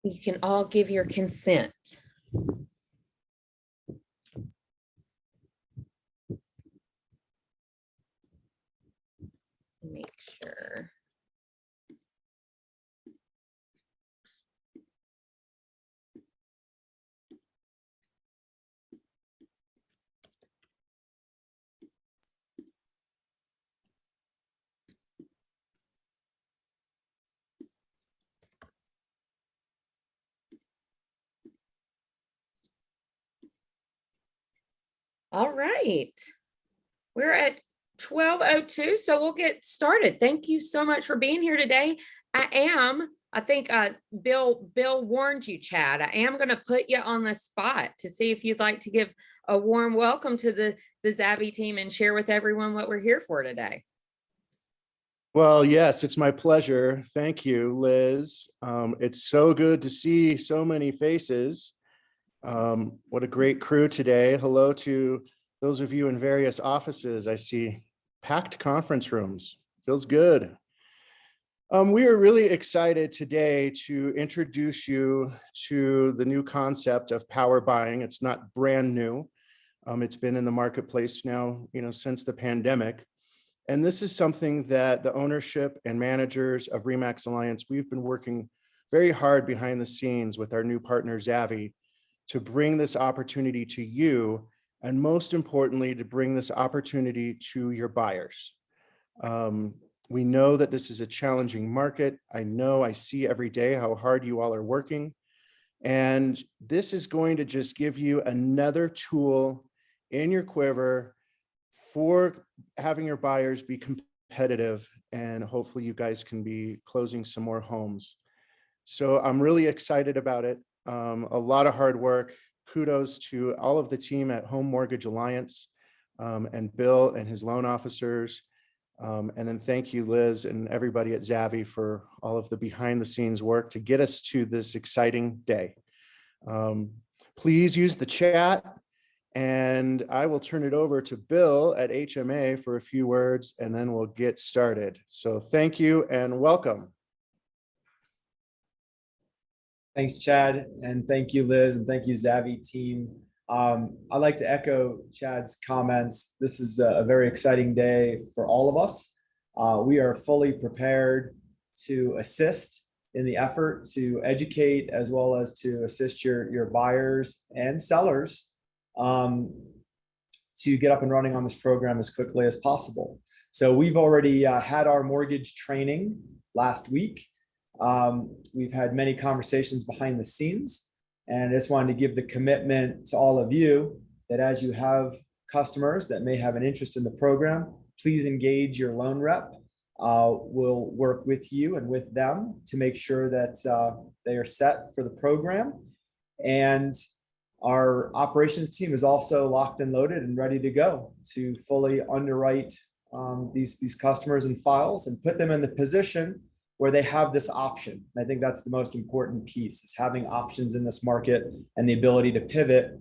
you can all give your consent. Make sure. All right, we're at 12:02, so we'll get started. Thank you so much for being here today. I think Bill warned you, Chad. I am going to put you on the spot to see if you'd like to give a warm welcome to the Zavi team and share with everyone what we're here for today. Well, yes, it's my pleasure. Thank you, Liz. It's so good to see so many faces. What a great crew today. Hello to those of you in various offices. I see packed conference rooms. Feels good. We are really excited today to introduce you to the new concept of power buying. It's not brand new. It's been in the marketplace now, since the pandemic. And this is something that the ownership and managers of RE/MAX Alliance, we've been working very hard behind the scenes with our new partner, Zavi, to bring this opportunity to you, and most importantly, to bring this opportunity to your buyers. We know that this is a challenging market. I see every day how hard you all are working. And this is going to just give you another tool in your quiver for having your buyers be competitive, and hopefully you guys can be closing some more homes. So I'm really excited about it. A lot of hard work. Kudos to all of the team at Home Mortgage Alliance, and Bill and his loan officers. And then thank you, Liz, and everybody at Zavi for all of the behind the scenes work to get us to this exciting day. Please use the chat, and I will turn it over to Bill at HMA for a few words, and then we'll get started. So thank you and welcome. Thanks, Chad, and thank you, Liz, and thank you, Zavi team. I'd like to echo Chad's comments. This is a very exciting day for all of us. We are fully prepared to assist in the effort to educate, as well as to assist your buyers and sellers to get up and running on this program as quickly as possible. So we've already had our mortgage training last week. We've had many conversations behind the scenes, and I just wanted to give the commitment to all of you that as you have customers that may have an interest in the program, please engage your loan rep. We'll work with you and with them to make sure that they are set for the program. And our operations team is also locked and loaded and ready to go to fully underwrite these customers and files and put them in the position where they have this option. I think that's the most important piece, is having options in this market and the ability to pivot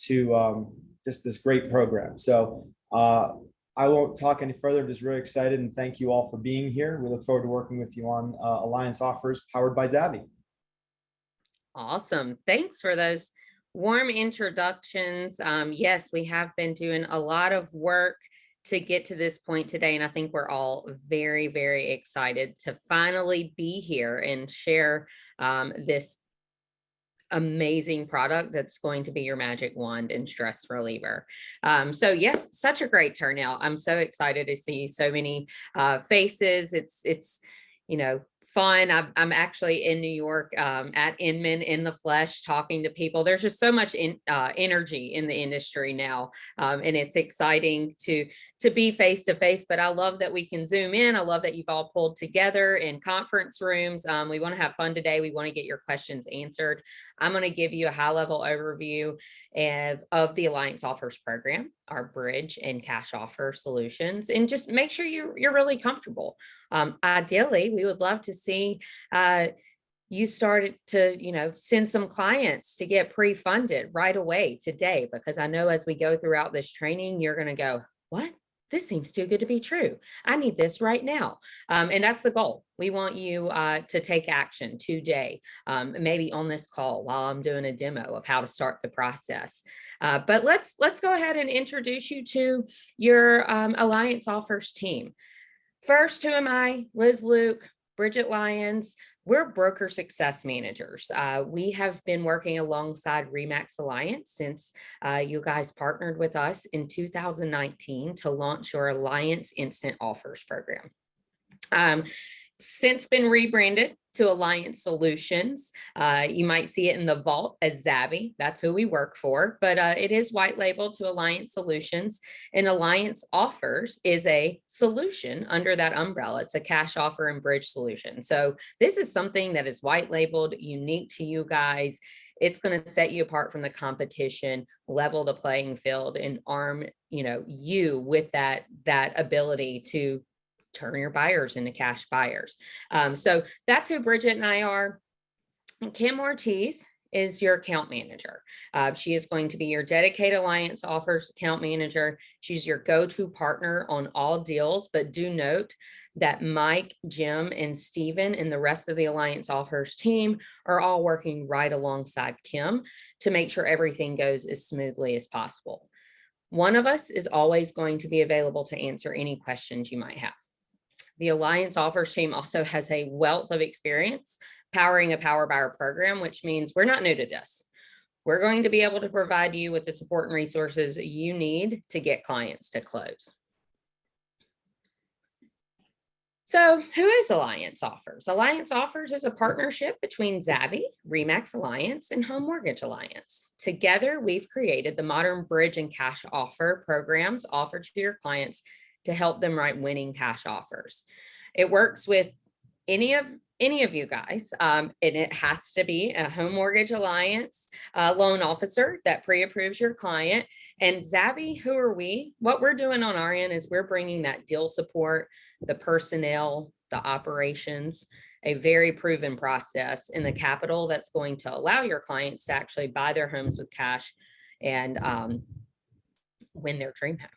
to just this great program. So I won't talk any further. I'm just really excited, and thank you all for being here. We look forward to working with you on Alliance offers powered by Zavi. Awesome. Thanks for those warm introductions. Yes, we have been doing a lot of work to get to this point today, and I think we're all very, very excited to finally be here and share this amazing product that's going to be your magic wand and stress reliever. So yes, such a great turnout. I'm so excited to see so many faces. It's fun. I'm actually in New York at Inman in the flesh, talking to people. There's just so much energy in the industry now, and it's exciting to be face to face. But I love that we can zoom in. I love that you've all pulled together in conference rooms. We want to have fun today. We want to get your questions answered. I'm going to give you a high-level overview of the Alliance Offers program, our bridge and cash offer solutions, and just make sure you're really comfortable. Ideally, we would love to see you started to send some clients to get pre-funded right away today, because I know as we go throughout this training, you're going to go, what? this seems too good to be true. I need this right now. And that's the goal. We want you to take action today, maybe on this call while I'm doing a demo of how to start the process. But let's go ahead and introduce you to your Alliance Offers team. First, who am I? Liz Luke, Bridget Lyons. We're broker success managers. We have been working alongside RE/MAX Alliance since you guys partnered with us in 2019 to launch your Alliance Instant Offers program. Since been rebranded to Alliance Solutions. You might see it in the vault as Zavi. That's who we work for, but it is white labeled to Alliance Solutions, and Alliance Offers is a solution under that umbrella. It's a cash offer and bridge solution. So this is something that is white labeled, unique to you guys. It's going to set you apart from the competition, level the playing field, and arm you with that ability to turn your buyers into cash buyers. So that's who Bridget and I are. Kim Ortiz is your account manager. She is going to be your dedicated Alliance Offers account manager. She's your go-to partner on all deals, but do note that Mike, Jim, and Steven and the rest of the Alliance Offers team are all working right alongside Kim to make sure everything goes as smoothly as possible. One of us is always going to be available to answer any questions you might have. The Alliance Offers team also has a wealth of experience powering a Power Buyer program, which means we're not new to this. We're going to be able to provide you with the support and resources you need to get clients to close. So who is Alliance Offers? Alliance Offers is a partnership between Zavi, RE/MAX Alliance, and Home Mortgage Alliance. Together, we've created the modern bridge and cash offer programs offered to your clients to help them write winning cash offers. It works with any of you guys, and it has to be a Home Mortgage Alliance loan officer that pre-approves your client. And Zavi, who are we? What we're doing on our end is we're bringing that deal support, the personnel, the operations, a very proven process, and the capital that's going to allow your clients to actually buy their homes with cash and win their dream home.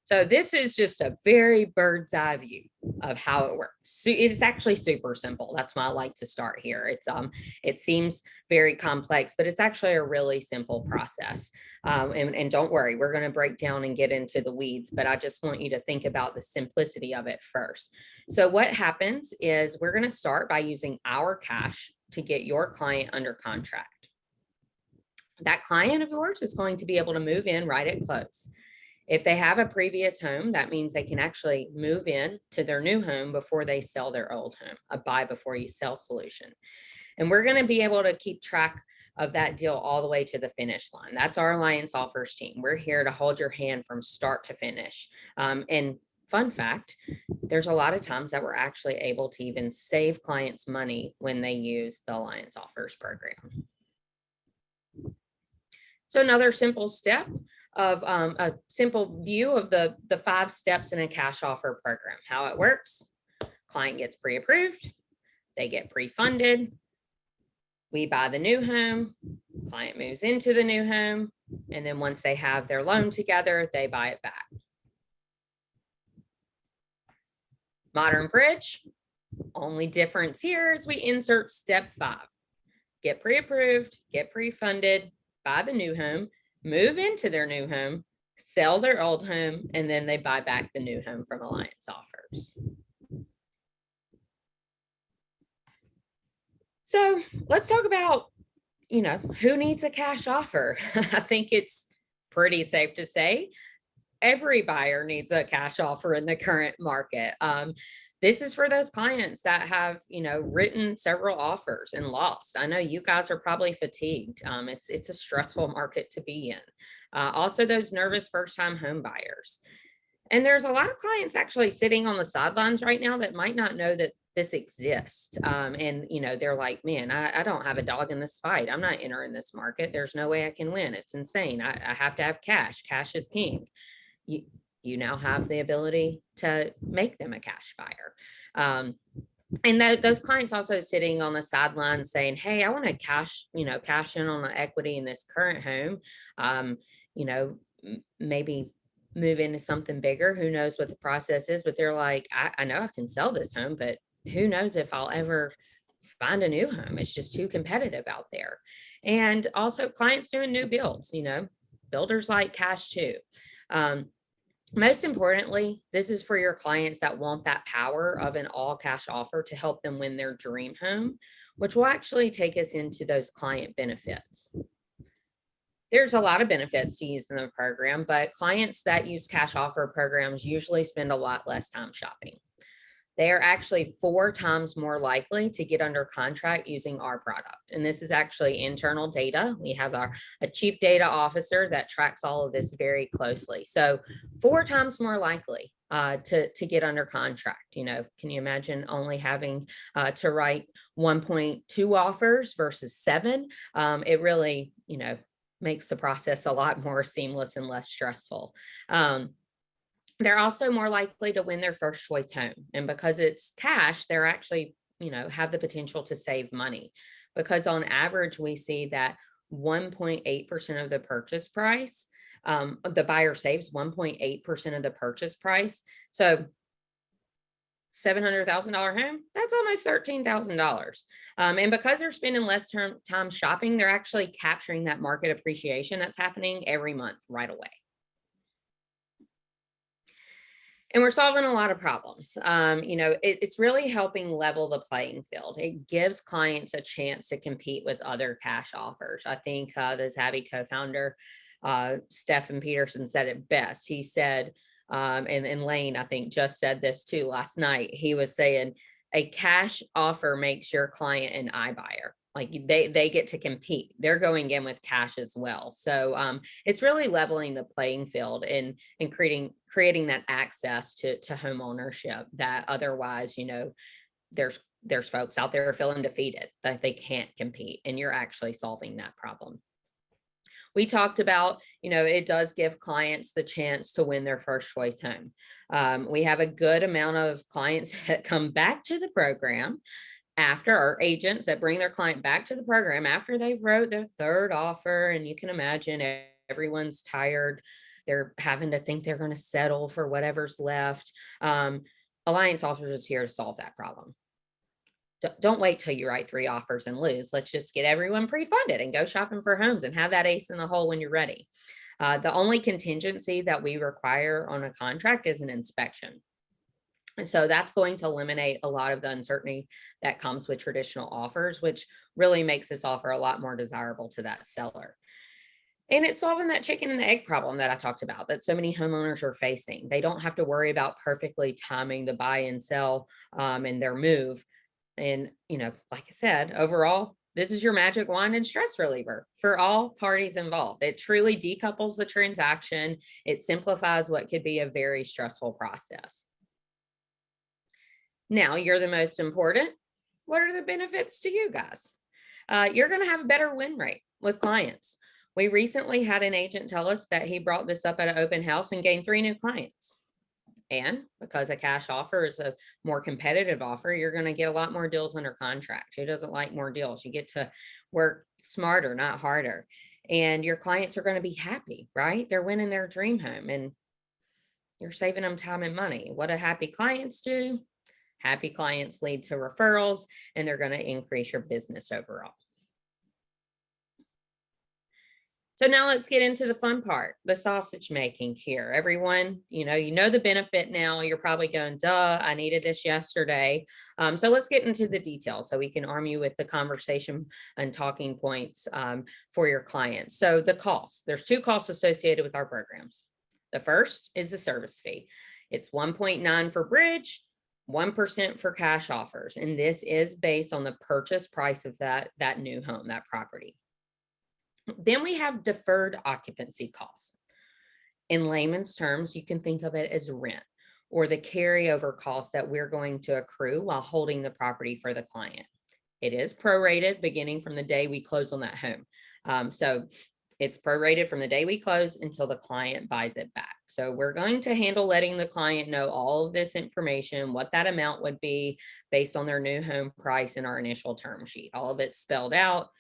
So this is just a very bird's eye view of how it works. So it's actually super simple. That's why I like to start here. It seems very complex, but it's actually a really simple process. And don't worry, we're going to break down and get into the weeds, but I just want you to think about the simplicity of it first. So what happens is we're going to start by using our cash to get your client under contract. That client of yours is going to be able to move in right at close. If they have a previous home, that means they can actually move in to their new home before they sell their old home, a buy before you sell solution. And we're going to be able to keep track of that deal all the way to the finish line. That's our Alliance Offers team. We're here to hold your hand from start to finish. And fun fact, there's a lot of times that we're actually able to even save clients money when they use the Alliance Offers program. So another simple step of a simple view of the 5 steps in a cash offer program. How it works: client gets pre-approved, they get pre-funded, we buy the new home, client moves into the new home, and then once they have their loan together, they buy it back. Modern bridge, only difference here is we insert step 5. Get pre-approved, get pre-funded, buy the new home, move into their new home, sell their old home, and then they buy back the new home from Alliance Offers. So let's talk about, who needs a cash offer? I think it's pretty safe to say every buyer needs a cash offer in the current market. This is for those clients that have, written several offers and lost. I know you guys are probably fatigued. It's a stressful market to be in. Also, those nervous first-time home buyers. And there's a lot of clients actually sitting on the sidelines right now that might not know that this exists. And they're like, man, I don't have a dog in this fight. I'm not entering this market. There's no way I can win. It's insane. I have to have cash. Cash is king. You now have the ability to make them a cash buyer. And those clients also sitting on the sidelines saying, hey, I want to cash in on the equity in this current home. maybe move into something bigger. Who knows what the process is, but they're like, I know I can sell this home, but who knows if I'll ever find a new home. It's just too competitive out there. And also clients doing new builds, builders like cash too. Most importantly, this is for your clients that want that power of an all cash offer to help them win their dream home, which will actually take us into those client benefits. There's a lot of benefits to using the program, but clients that use cash offer programs usually spend a lot less time shopping. They are actually 4 times more likely to get under contract using our product. And this is actually internal data. We have a chief data officer that tracks all of this very closely. So 4 times more likely to get under contract. Can you imagine only having to write 1.2 offers versus 7? It really, makes the process a lot more seamless and less stressful. They're also more likely to win their first choice home. And because it's cash, they're actually, have the potential to save money, because on average, we see that 1.8% of the purchase price, the buyer saves 1.8% of the purchase price. So $700,000 home, that's almost $13,000. And because they're spending less time shopping, they're actually capturing that market appreciation that's happening every month right away. And we're solving a lot of problems. It's really helping level the playing field. It gives clients a chance to compete with other cash offers. I think the Zavi co-founder, Stephen Peterson, said it best. He said, and Lane, I think, just said this too last night. He was saying a cash offer makes your client an iBuyer. Like they get to compete. They're going in with cash as well. So it's really leveling the playing field and creating that access to home ownership that otherwise, there's folks out there feeling defeated that they can't compete, and you're actually solving that problem. We talked about, it does give clients the chance to win their first choice home. We have a good amount of clients that come back to the program after, our agents that bring their client back to the program after they've wrote their third offer. And you can imagine everyone's tired. They're having to think they're going to settle for whatever's left. Alliance Offers is here to solve that problem. Don't wait till you write 3 offers and lose. Let's just get everyone pre-funded and go shopping for homes and have that ace in the hole when you're ready. The only contingency that we require on a contract is an inspection. And so that's going to eliminate a lot of the uncertainty that comes with traditional offers, which really makes this offer a lot more desirable to that seller. And it's solving that chicken and the egg problem that I talked about that so many homeowners are facing. They don't have to worry about perfectly timing the buy and sell and their move. And, like I said, overall, this is your magic wand and stress reliever for all parties involved. It truly decouples the transaction. It simplifies what could be a very stressful process. Now, you're the most important. What are the benefits to you guys? You're going to have a better win rate with clients. We recently had an agent tell us that he brought this up at an open house and gained 3 new clients. And because a cash offer is a more competitive offer, you're going to get a lot more deals under contract. Who doesn't like more deals? You get to work smarter, not harder. And your clients are going to be happy, right? They're winning their dream home and you're saving them time and money. What do happy clients do? Happy clients lead to referrals, and they're going to increase your business overall. So now let's get into the fun part, the sausage making here. Everyone, you know the benefit now. You're probably going, duh, I needed this yesterday. So let's get into the details so we can arm you with the conversation and talking points for your clients. So the costs, there's 2 costs associated with our programs. The first is the service fee. It's 1.9 for bridge, 1% for cash offers. And this is based on the purchase price of that new home, that property. Then we have deferred occupancy costs. In layman's terms, you can think of it as rent or the carryover cost that we're going to accrue while holding the property for the client. It is prorated beginning from the day we close on that home. So it's prorated from the day we close until the client buys it back. So we're going to handle letting the client know all of this information, what that amount would be based on their new home price in our initial term sheet. All of it's spelled out.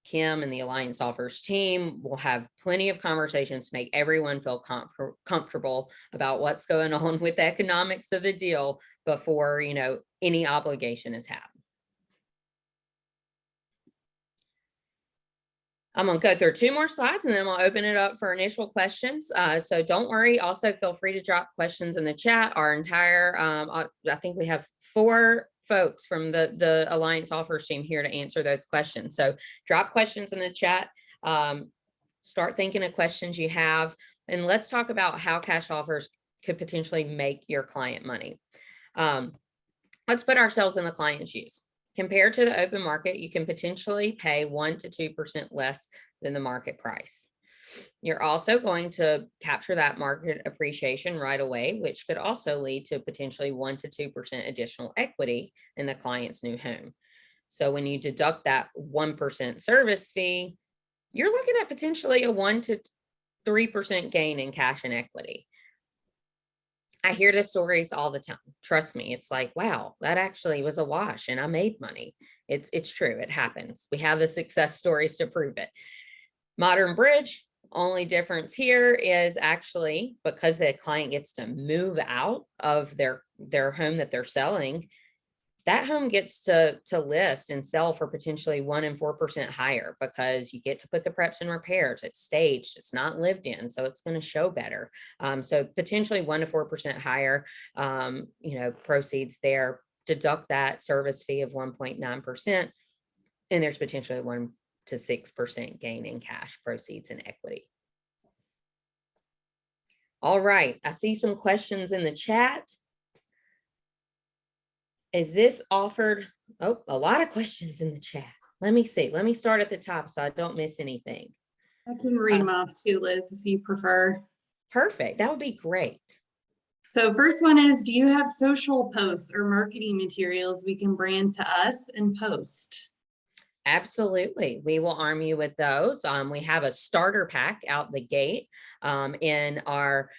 Kim and the Alliance Offers team will have plenty of conversations to make everyone feel comfortable about what's going on with the economics of the deal before, any obligation is had. I'm going to go through 2 more slides and then we'll open it up for initial questions. So don't worry. Also feel free to drop questions in the chat. Our entire, I think we have 4 folks from the Alliance Offers team here to answer those questions. So drop questions in the chat. Start thinking of questions you have, and let's talk about how cash offers could potentially make your client money. Let's put ourselves in the client's shoes. Compared to the open market, you can potentially pay 1 to 2% less than the market price. You're also going to capture that market appreciation right away, which could also lead to potentially 1 to 2% additional equity in the client's new home. So when you deduct that 1% service fee, you're looking at potentially a 1 to 3% gain in cash and equity. I hear the stories all the time. Trust me, it's like, wow, that actually was a wash and I made money. It's true. It happens. We have the success stories to prove it. Modern Bridge, only difference here is actually because the client gets to move out of their home that they're selling, that home gets to list and sell for potentially 1 and 4% higher because you get to put the preps and repairs. It's staged, it's not lived in, so it's going to show better. So potentially 1 to 4% higher, proceeds there. Deduct that service fee of 1.9%, and there's potentially 1 to 6% gain in cash proceeds and equity. All right, I see some questions in the chat. Is this offered? Oh, a lot of questions in the chat. Let me see. Let me start at the top so I don't miss anything. I can read them off too, Liz, if you prefer. Perfect. That would be great. So first one is, do you have social posts or marketing materials we can brand to us and post? Absolutely. We will arm you with those. We have a starter pack out the gate in our,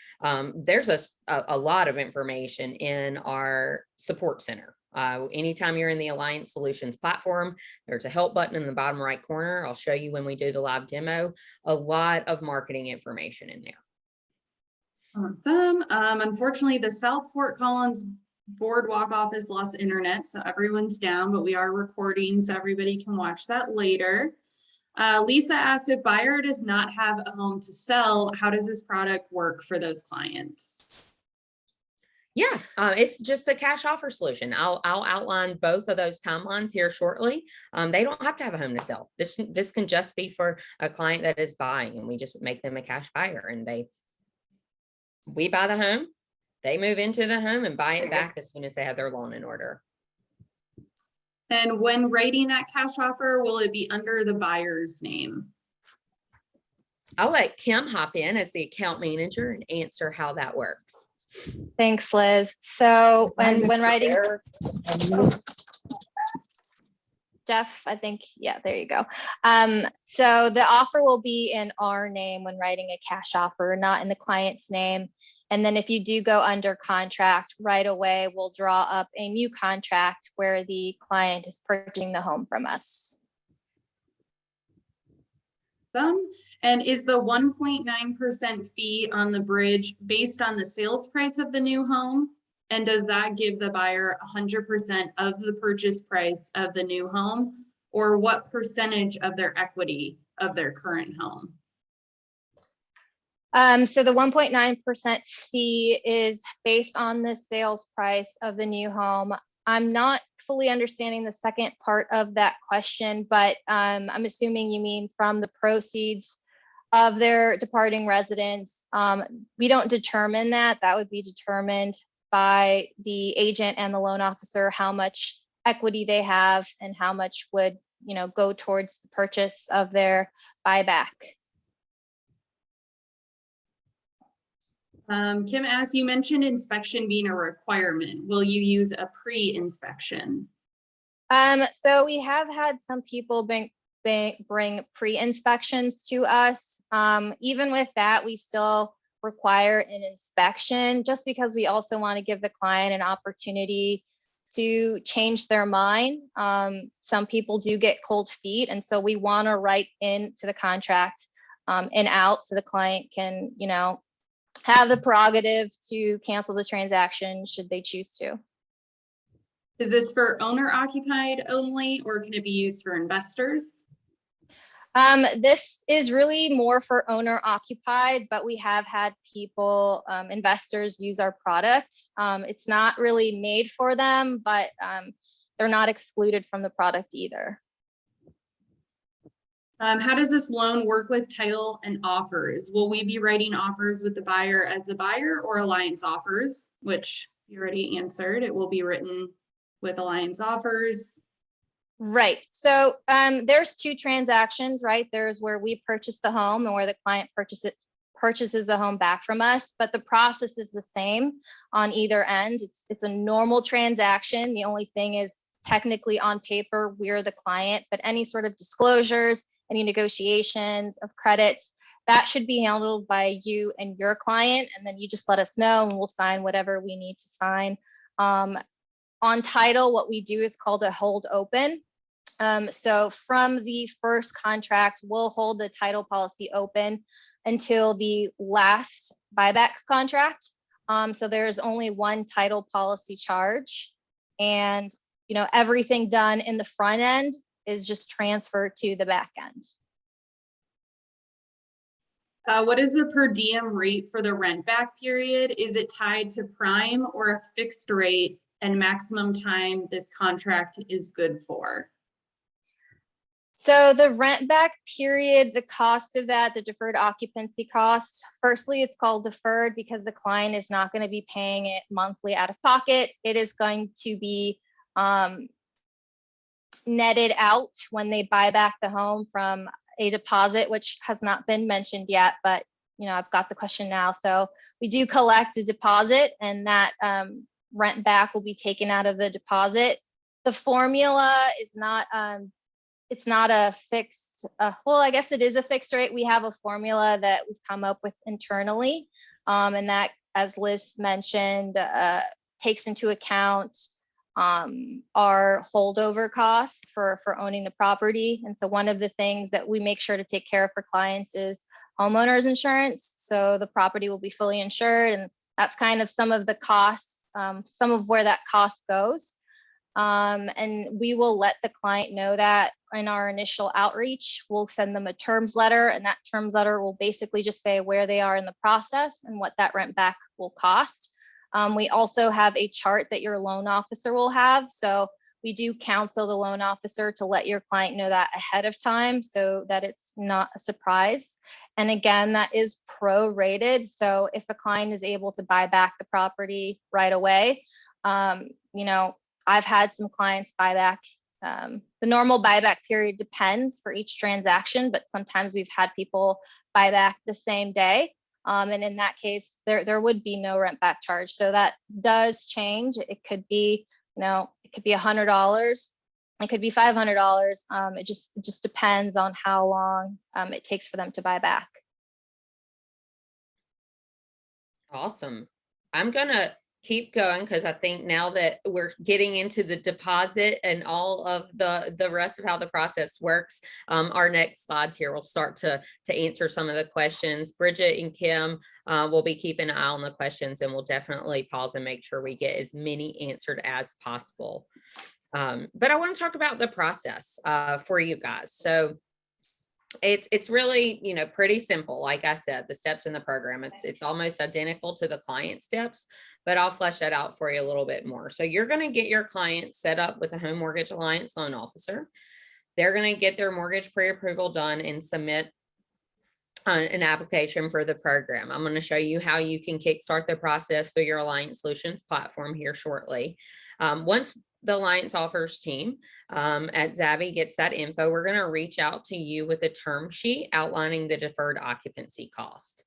there's a lot of information in our support center. Anytime you're in the Alliance Solutions platform, there's a help button in the bottom right corner. I'll show you when we do the live demo, a lot of marketing information in there. Awesome. Unfortunately, the South Fort Collins Boardwalk office lost internet, so everyone's down, but we are recording so everybody can watch that later. Lisa asked, if buyer does not have a home to sell, how does this product work for those clients? Yeah, it's just the cash offer solution. I'll outline both of those timelines here shortly. They don't have to have a home to sell. This can just be for a client that is buying, and we just make them a cash buyer, and we buy the home, they move into the home and buy it back as soon as they have their loan in order. And when writing that cash offer, will it be under the buyer's name? I'll let Kim hop in as the account manager and answer how that works. Thanks, Liz. So when writing, Jeff, I think, yeah, there you go. So the offer will be in our name when writing a cash offer, not in the client's name. And then if you do go under contract, right away, we'll draw up a new contract where the client is purchasing the home from us. And is the 1.9% fee on the bridge based on the sales price of the new home? And does that give the buyer 100% of the purchase price of the new home, or what percentage of their equity of their current home? So the 1.9% fee is based on the sales price of the new home. I'm not fully understanding the second part of that question, but I'm assuming you mean from the proceeds of their departing residence. We don't determine that. That would be determined by the agent and the loan officer, how much equity they have and how much would, go towards the purchase of their buyback. Kim asked, you mentioned inspection being a requirement. Will you use a pre-inspection? So we have had some people bring pre-inspections to us. Even with that, we still require an inspection just because we also want to give the client an opportunity to change their mind. Some people do get cold feet, and so we want to write into the contract and out so the client can, have the prerogative to cancel the transaction should they choose to. Is this for owner occupied only, or can it be used for investors? This is really more for owner occupied, but we have had people, investors use our product. It's not really made for them, but they're not excluded from the product either. How does this loan work with title and offers? Will we be writing offers with the buyer as the buyer, or Alliance offers, which you already answered? It will be written with Alliance offers. Right. So there's two transactions, right? There's where we purchase the home and where the client purchases the home back from us, but the process is the same on either end. It's a normal transaction. The only thing is technically on paper, we're the client, but any sort of disclosures, any negotiations of credits, that should be handled by you and your client. And then you just let us know and we'll sign whatever we need to sign. On title, what we do is called a hold open. So from the first contract, we'll hold the title policy open until the last buyback contract. So there's only one title policy charge, and everything done in the front end is just transferred to the back end. What is the per diem rate for the rent back period? Is it tied to prime or a fixed rate, and maximum time this contract is good for? So the rent back period, the cost of that, the deferred occupancy cost, firstly, it's called deferred because the client is not going to be paying it monthly out of pocket. It is going to be netted out when they buy back the home from a deposit, which has not been mentioned yet, but I've got the question now. So we do collect a deposit, and that rent back will be taken out of the deposit. The formula is not it's not a fixed, well, I guess it is a fixed rate. We have a formula that we've come up with internally. And that, as Liz mentioned, takes into account our holdover costs for owning the property. And so one of the things that we make sure to take care of for clients is homeowners insurance. So the property will be fully insured, and that's kind of some of the costs, some of where that cost goes. And we will let the client know that in our initial outreach. We'll send them a terms letter, and that terms letter will basically just say where they are in the process and what that rent back will cost. We also have a chart that your loan officer will have. So we do counsel the loan officer to let your client know that ahead of time so that it's not a surprise. And again, that is prorated. So if the client is able to buy back the property right away, I've had some clients buy back. The normal buyback period depends for each transaction, but sometimes we've had people buy back the same day. And in that case, there would be no rent back charge. So that does change. It could be, it could be $100. It could be $500. It just depends on how long it takes for them to buy back. Awesome. I'm gonna keep going because I think now that we're getting into the deposit and all of the rest of how the process works, our next slides here will start to answer some of the questions. Bridget and Kim will be keeping an eye on the questions, and we'll definitely pause and make sure we get as many answered as possible. But I want to talk about the process for you guys. So it's really, pretty simple. Like I said, the steps in the program, it's almost identical to the client steps, but I'll flesh that out for you a little bit more. So you're going to get your client set up with a Home Mortgage Alliance loan officer. They're going to get their mortgage pre-approval done and submit an application for the program. I'm going to show you how you can kickstart the process through your Alliance Solutions platform here shortly. Once the Alliance Offers team at Zavi gets that info, we're going to reach out to you with a term sheet outlining the deferred occupancy cost.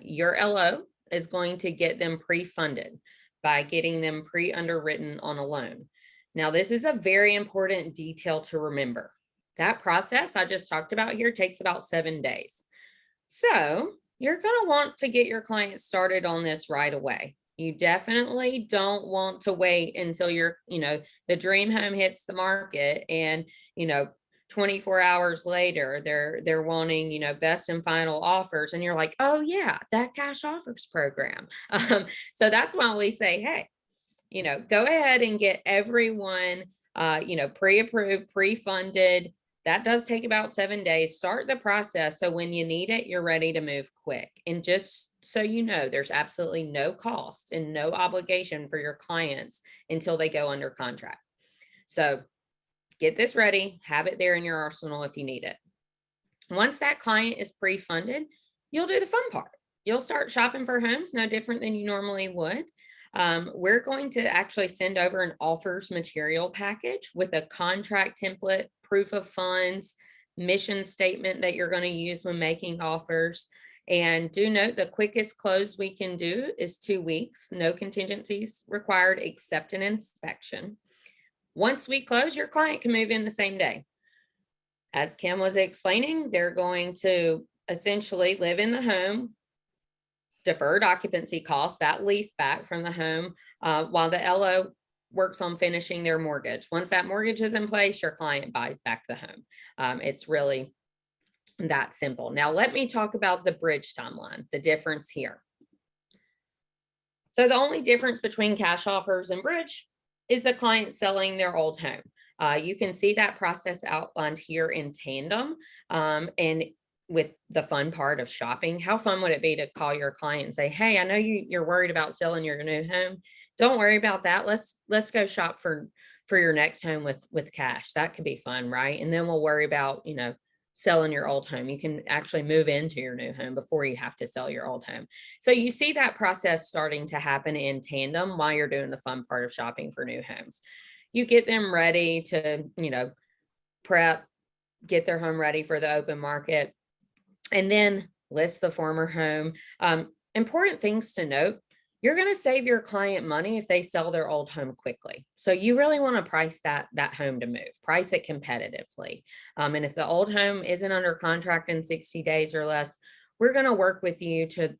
Your LO is going to get them pre-funded by getting them pre-underwritten on a loan. Now, this is a very important detail to remember. That process I just talked about here takes about 7 days. So you're going to want to get your client started on this right away. You definitely don't want to wait until the dream home hits the market and, 24 hours later, they're wanting, best and final offers. And you're like, oh yeah, that cash offers program. So that's why we say, hey, go ahead and get everyone, pre-approved, pre-funded. That does take about 7 days. Start the process. So when you need it, you're ready to move quick. And just so you know, there's absolutely no cost and no obligation for your clients until they go under contract. So get this ready, have it there in your arsenal if you need it. Once that client is pre-funded, you'll do the fun part. You'll start shopping for homes, no different than you normally would. We're going to actually send over an offers material package with a contract template, proof of funds, mission statement that you're going to use when making offers. And do note the quickest close we can do is 2 weeks. No contingencies required except an inspection. Once we close, your client can move in the same day. As Kim was explaining, they're going to essentially live in the home, deferred occupancy costs, that lease back from the home, while the LO works on finishing their mortgage. Once that mortgage is in place, your client buys back the home. It's really that simple. Now, let me talk about the bridge timeline, the difference here. So the only difference between cash offers and bridge is the client selling their old home. You can see that process outlined here in tandem. And with the fun part of shopping, how fun would it be to call your client and say, hey, I know you're worried about selling your new home. Don't worry about that. Let's go shop for your next home with cash. That could be fun, right? And then we'll worry about, selling your old home. You can actually move into your new home before you have to sell your old home. So you see that process starting to happen in tandem while you're doing the fun part of shopping for new homes. You get them ready to, prep, get their home ready for the open market, and then list the former home. Important things to note: you're going to save your client money if they sell their old home quickly. So you really want to price that home to move, price it competitively. And if the old home isn't under contract in 60 days or less, we're going to work with you to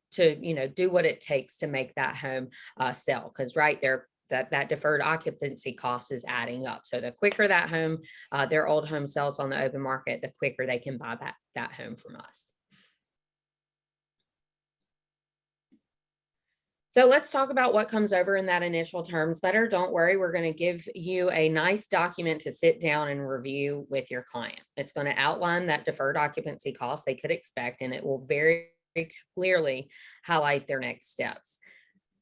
do what it takes to make that home sell. Because right there, that deferred occupancy cost is adding up. So the quicker that home, their old home sells on the open market, the quicker they can buy that home from us. So let's talk about what comes over in that initial terms letter. Don't worry, we're going to give you a nice document to sit down and review with your client. It's going to outline that deferred occupancy cost they could expect, and it will very clearly highlight their next steps.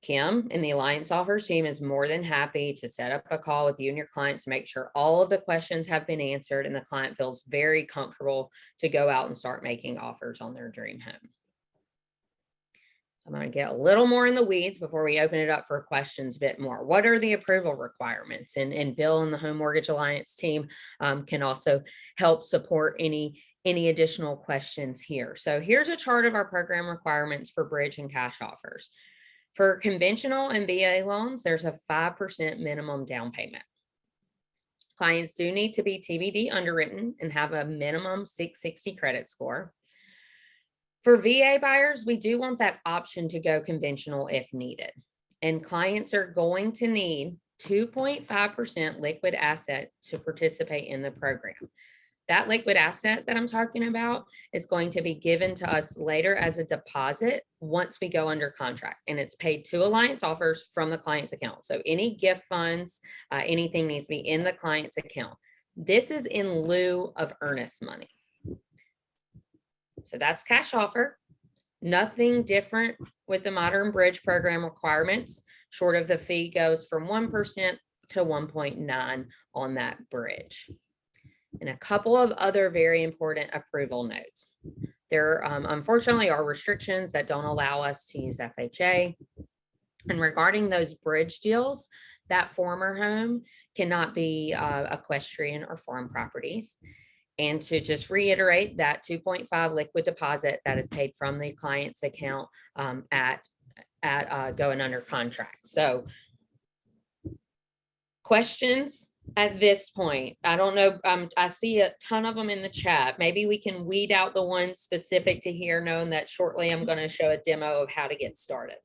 Kim and the Alliance Offers team is more than happy to set up a call with you and your clients to make sure all of the questions have been answered and the client feels very comfortable to go out and start making offers on their dream home. I'm going to get a little more in the weeds before we open it up for questions a bit more. What are the approval requirements? And Bill and the Home Mortgage Alliance team can also help support any additional questions here. So here's a chart of our program requirements for bridge and cash offers. For conventional and VA loans, there's a 5% minimum down payment. Clients do need to be TBD underwritten and have a minimum 660 credit score. For VA buyers, we do want that option to go conventional if needed. And clients are going to need 2.5% liquid asset to participate in the program. That liquid asset that I'm talking about is going to be given to us later as a deposit once we go under contract, and it's paid to Alliance Offers from the client's account. So any gift funds, anything needs to be in the client's account. This is in lieu of earnest money. So that's cash offer. Nothing different with the modern bridge program requirements, short of the fee goes from 1% to 1.9 on that bridge. And a couple of other very important approval notes. There unfortunately are restrictions that don't allow us to use FHA. And regarding those bridge deals, that former home cannot be equestrian or farm properties. And to just reiterate, that 2.5 liquid deposit that is paid from the client's account at going under contract. So questions at this point? I don't know. I see a ton of them in the chat. Maybe we can weed out the ones specific to here, knowing that shortly I'm going to show a demo of how to get started.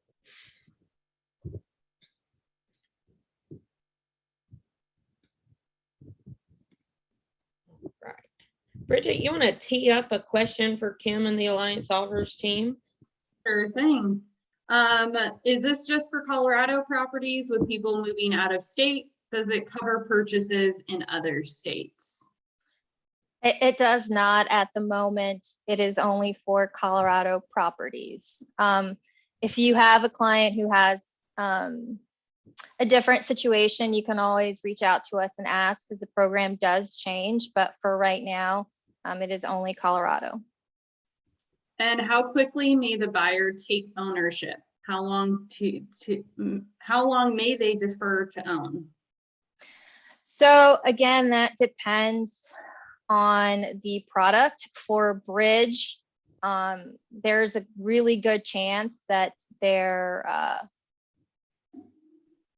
Right. Bridget, you want to tee up a question for Kim and the Alliance Offers team? Sure thing. Is this just for Colorado properties with people moving out of state? Does it cover purchases in other states? It does not at the moment. It is only for Colorado properties. If you have a client who has a different situation, you can always reach out to us and ask, because the program does change. But for right now, it is only Colorado. And how quickly may the buyer take ownership? How long how long may they defer to own? So again, that depends on the product. For bridge, there's a really good chance that they're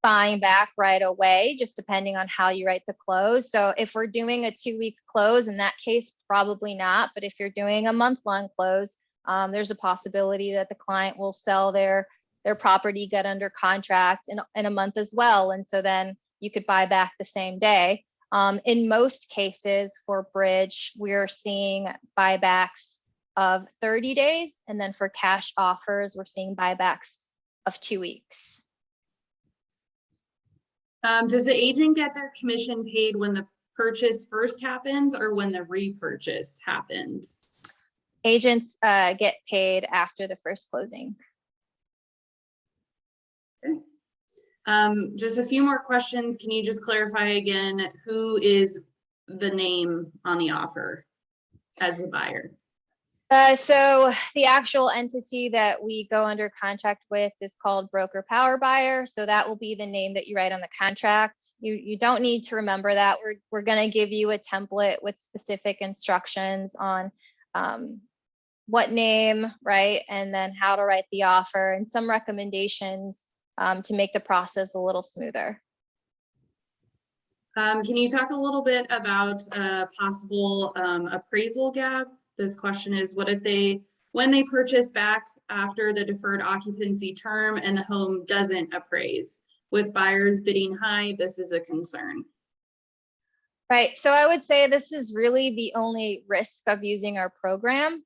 buying back right away, just depending on how you write the close. So if we're doing a 2-week close, in that case, probably not. But if you're doing a month-long close, there's a possibility that the client will sell their property, get under contract in a month as well. And so then you could buy back the same day. In most cases for bridge, we're seeing buybacks of 30 days. And then for cash offers, we're seeing buybacks of 2 weeks. Does the agent get their commission paid when the purchase first happens or when the repurchase happens? Agents get paid after the first closing. Just a few more questions. Can you just clarify again, who is the name on the offer as the buyer? So the actual entity that we go under contract with is called Broker Power Buyer. So that will be the name that you write on the contract. You don't need to remember that. We're going to give you a template with specific instructions on what name, right? And then how to write the offer and some recommendations to make the process a little smoother. Can you talk a little bit about a possible appraisal gap? This question is, what if when they purchase back after the deferred occupancy term and the home doesn't appraise? With buyers bidding high, this is a concern. Right. So I would say this is really the only risk of using our program.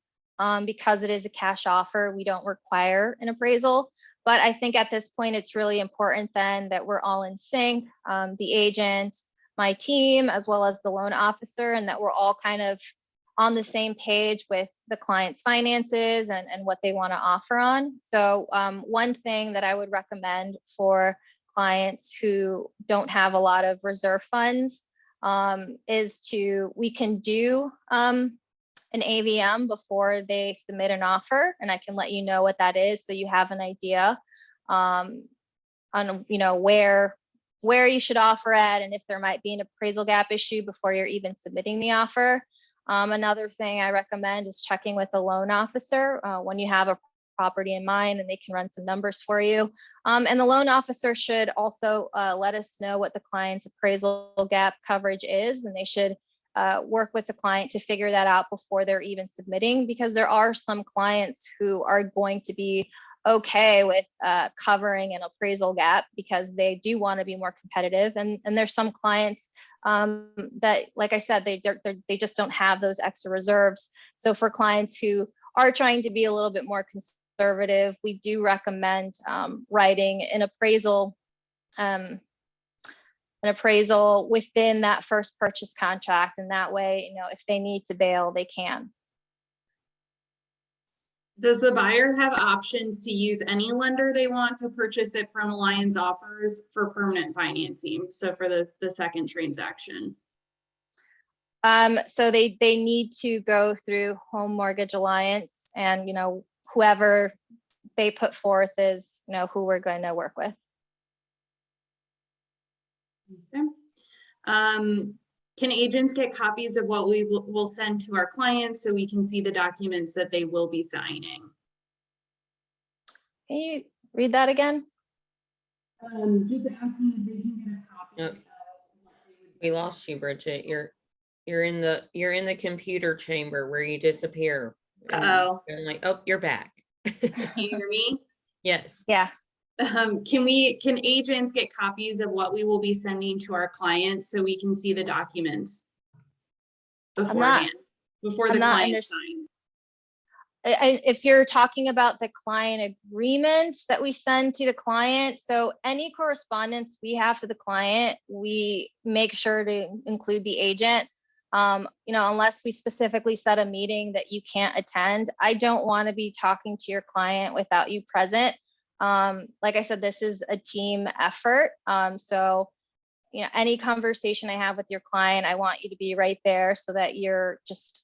Because it is a cash offer, we don't require an appraisal. But I think at this point, it's really important then that we're all in sync, the agent, my team, as well as the loan officer, and that we're all kind of on the same page with the client's finances and what they want to offer on. So one thing that I would recommend for clients who don't have a lot of reserve funds is we can do an AVM before they submit an offer, and I can let you know what that is so you have an idea on where you should offer at and if there might be an appraisal gap issue before you're even submitting the offer. Another thing I recommend is checking with the loan officer when you have a property in mind, and they can run some numbers for you. And the loan officer should also let us know what the client's appraisal gap coverage is, and they should work with the client to figure that out before they're even submitting, because there are some clients who are going to be okay with covering an appraisal gap because they do want to be more competitive. And there's some clients that, like I said, they just don't have those extra reserves. So for clients who are trying to be a little bit more conservative, we do recommend writing an appraisal within that first purchase contract. And that way, if they need to bail, they can. Does the buyer have options to use any lender they want to purchase it from Alliance Offers for permanent financing? So for the second transaction. So they need to go through Home Mortgage Alliance, and whoever they put forth is who we're going to work with. Okay. Can agents get copies of what we will send to our clients so we can see the documents that they will be signing? Can you read that again? Just asking if they can get a copy of what they would. We lost you, Bridget. You're in the computer chamber where you disappear. Uh-oh. And like, oh, you're back. Can you hear me? Yes. Yeah. Can agents get copies of what we will be sending to our clients so we can see the documents beforehand, before the not client under- signs? If you're talking about the client agreement that we send to the client, so any correspondence we have to the client, we make sure to include the agent. Unless we specifically set a meeting that you can't attend, I don't want to be talking to your client without you present. Like I said, this is a team effort. So any conversation I have with your client, I want you to be right there so that you're just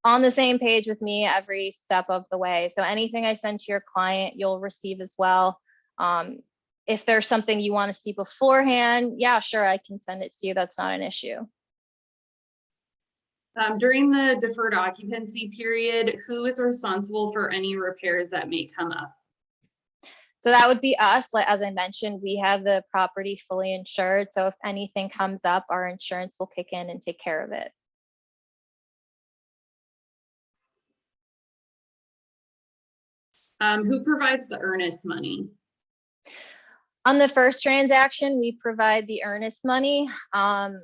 on the same page with me every step of the way. So anything I send to your client, you'll receive as well. If there's something you want to see beforehand, yeah, sure, I can send it to you. That's not an issue. During the deferred occupancy period, who is responsible for any repairs that may come up? So that would be us. Like, as I mentioned, we have the property fully insured. So if anything comes up, our insurance will kick in and take care of it. Who provides the earnest money? On the first transaction, we provide the earnest money. And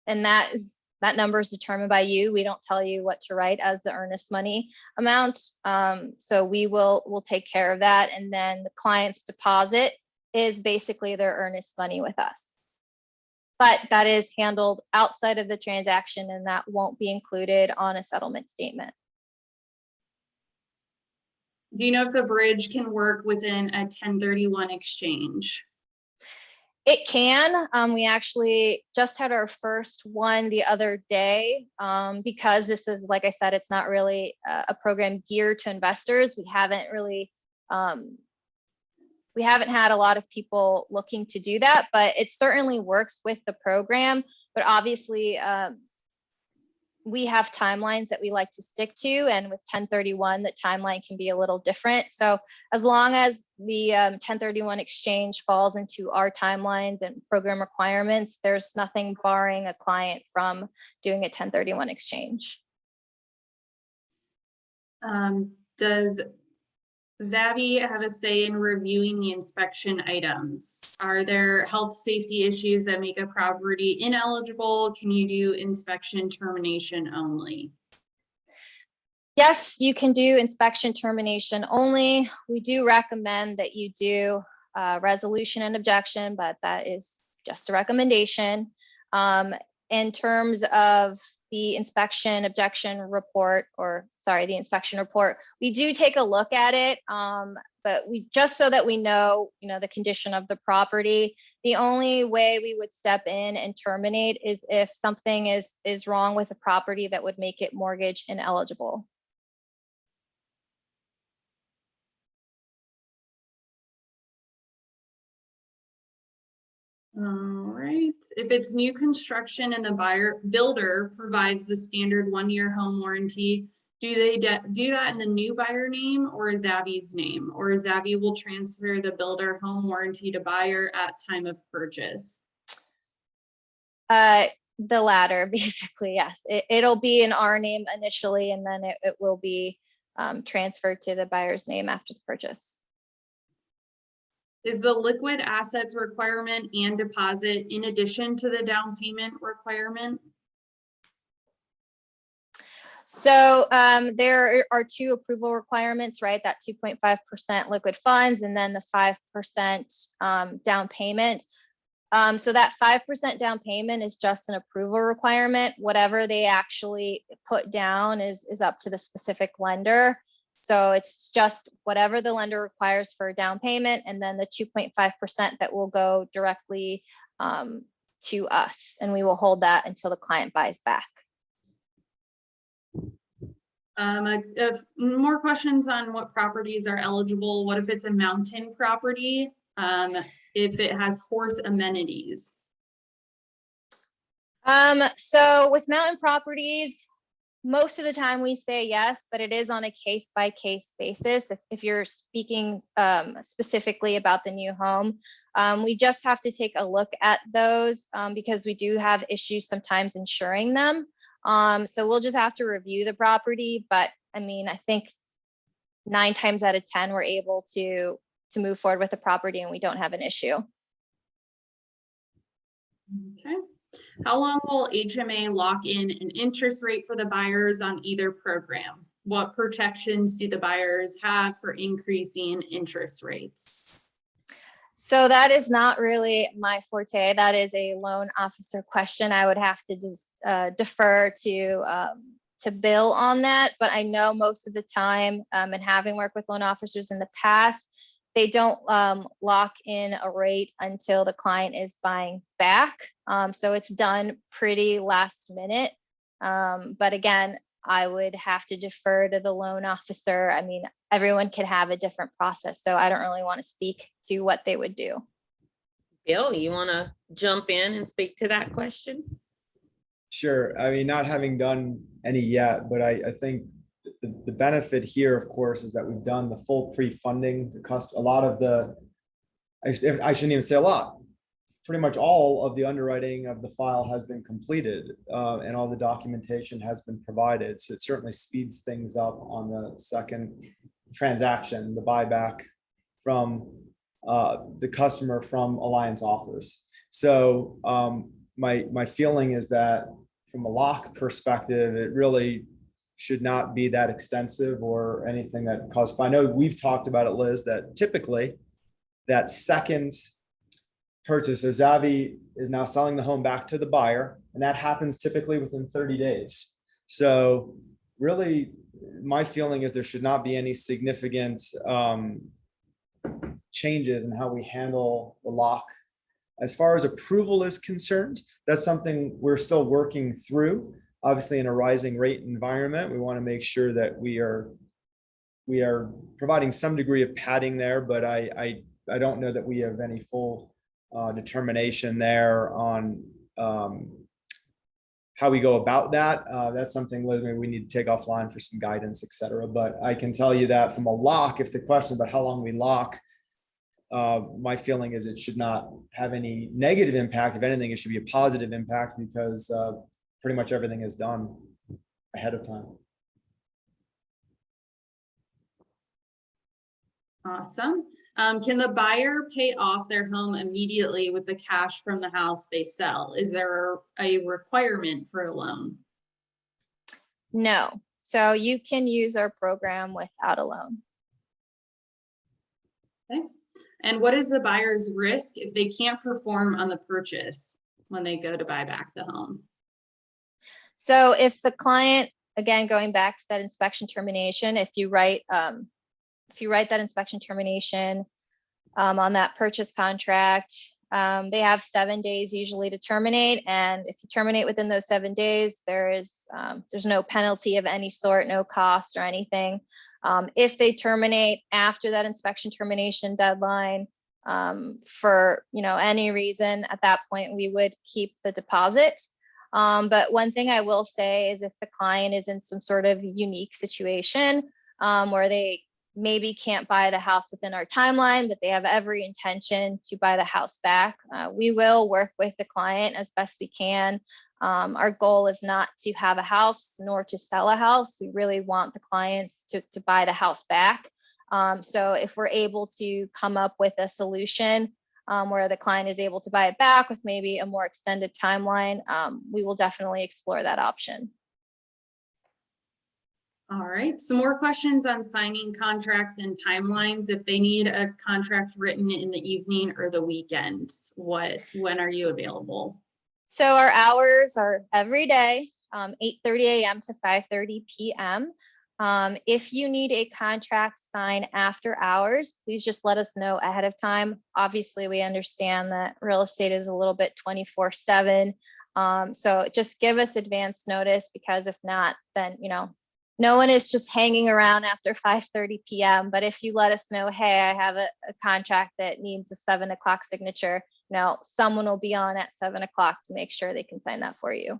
that number is determined by you. We don't tell you what to write as the earnest money amount. So we'll take care of that. And then the client's deposit is basically their earnest money with us. But that is handled outside of the transaction, and that won't be included on a settlement statement. Do you know if the bridge can work within a 1031 exchange? It can. We actually just had our first one the other day. Because this is, like I said, it's not really a program geared to investors. We haven't had a lot of people looking to do that, but it certainly works with the program. But obviously, we have timelines that we like to stick to, and with 1031, the timeline can be a little different. So as long as the 1031 exchange falls into our timelines and program requirements, there's nothing barring a client from doing a 1031 exchange. Does Zavi have a say in reviewing the inspection items? Are there health safety issues that make a property ineligible? Can you do inspection termination only? Yes, you can do inspection termination only. We do recommend that you do resolution and objection, but that is just a recommendation. In terms of the inspection objection report, the inspection report, we do take a look at it, but we just so that we know, the condition of the property. The only way we would step in and terminate is if something is wrong with the property that would make it mortgage ineligible. All right. If it's new construction and the builder provides the standard 1-year home warranty, do they do that in the new buyer name or Zavvie's name? Or Zavvie will transfer the builder home warranty to buyer at time of purchase? The latter, basically, yes. It'll be in our name initially, and then it will be transferred to the buyer's name after the purchase. Is the liquid assets requirement and deposit in addition to the down payment requirement? So there are 2 approval requirements, right? That 2.5% liquid funds and then the 5% down payment. So that 5% down payment is just an approval requirement. Whatever they actually put down is up to the specific lender. So it's just whatever the lender requires for a down payment, and then the 2.5% that will go directly to us, and we will hold that until the client buys back. More questions on what properties are eligible. What if it's a mountain property? If it has horse amenities? So with mountain properties, most of the time we say yes, but it is on a case by case basis. If you're speaking specifically about the new home, we just have to take a look at those because we do have issues sometimes insuring them. So we'll just have to review the property, but I mean, I think 9 times out of 10, we're able to move forward with the property and we don't have an issue. Okay. How long will HMA lock in an interest rate for the buyers on either program? What protections do the buyers have for increasing interest rates? So that is not really my forte. That is a loan officer question. I would have to just defer to Bill on that. But I know most of the time, and having worked with loan officers in the past, they don't lock in a rate until the client is buying back. So it's done pretty last minute. But again, I would have to defer to the loan officer. I mean, everyone could have a different process, so I don't really want to speak to what they would do. Bill, you want to jump in and speak to that question? Sure. I mean, not having done any yet, but I think the benefit here, of course, is that we've done the full pre-funding. A lot of the, I shouldn't even say a lot. Pretty much all of the underwriting of the file has been completed, and all the documentation has been provided. So it certainly speeds things up on the second transaction, the buyback from the customer from Alliance Offers. So my feeling is that from a lock perspective, it really should not be that extensive or anything that causes. I know we've talked about it, Liz, that typically that second purchase, so Zavi is now selling the home back to the buyer, and that happens typically within 30 days. So really, my feeling is there should not be any significant changes in how we handle the lock. As far as approval is concerned, that's something we're still working through. Obviously, in a rising rate environment, we want to make sure that we are providing some degree of padding there, but I don't know that we have any full determination there on how we go about that. That's something, Liz, maybe we need to take offline for some guidance, et cetera. But I can tell you that from a lock, if the question about how long we lock, my feeling is it should not have any negative impact. If anything, it should be a positive impact because pretty much everything is done ahead of time. Awesome. Can the buyer pay off their home immediately with the cash from the house they sell? Is there a requirement for a loan? No. So you can use our program without a loan. Okay. And what is the buyer's risk if they can't perform on the purchase when they go to buy back the home? So if the client, again, going back to that inspection termination, if you write that inspection termination on that purchase contract, they have 7 days usually to terminate. And if you terminate within those 7 days, there's no penalty of any sort, no cost or anything. If they terminate after that inspection termination deadline for any reason, at that point we would keep the deposit. But one thing I will say is if the client is in some sort of unique situation where they maybe can't buy the house within our timeline, but they have every intention to buy the house back, we will work with the client as best we can. Our goal is not to have a house nor to sell a house. We really want the clients to buy the house back. So if we're able to come up with a solution where the client is able to buy it back with maybe a more extended timeline, we will definitely explore that option. All right, some more questions on signing contracts and timelines. If they need a contract written in the evening or the weekends, when are you available? So our hours are every day, 8:30 a.m. to 5:30 p.m. If you need a contract signed after hours, please just let us know ahead of time. Obviously, we understand that real estate is a little bit 24/7. So just give us advance notice, because if not, then, no one is just hanging around after 5:30 p.m. But if you let us know, hey, I have a contract that needs a 7 o'clock signature, someone will be on at 7 o'clock to make sure they can sign that for you.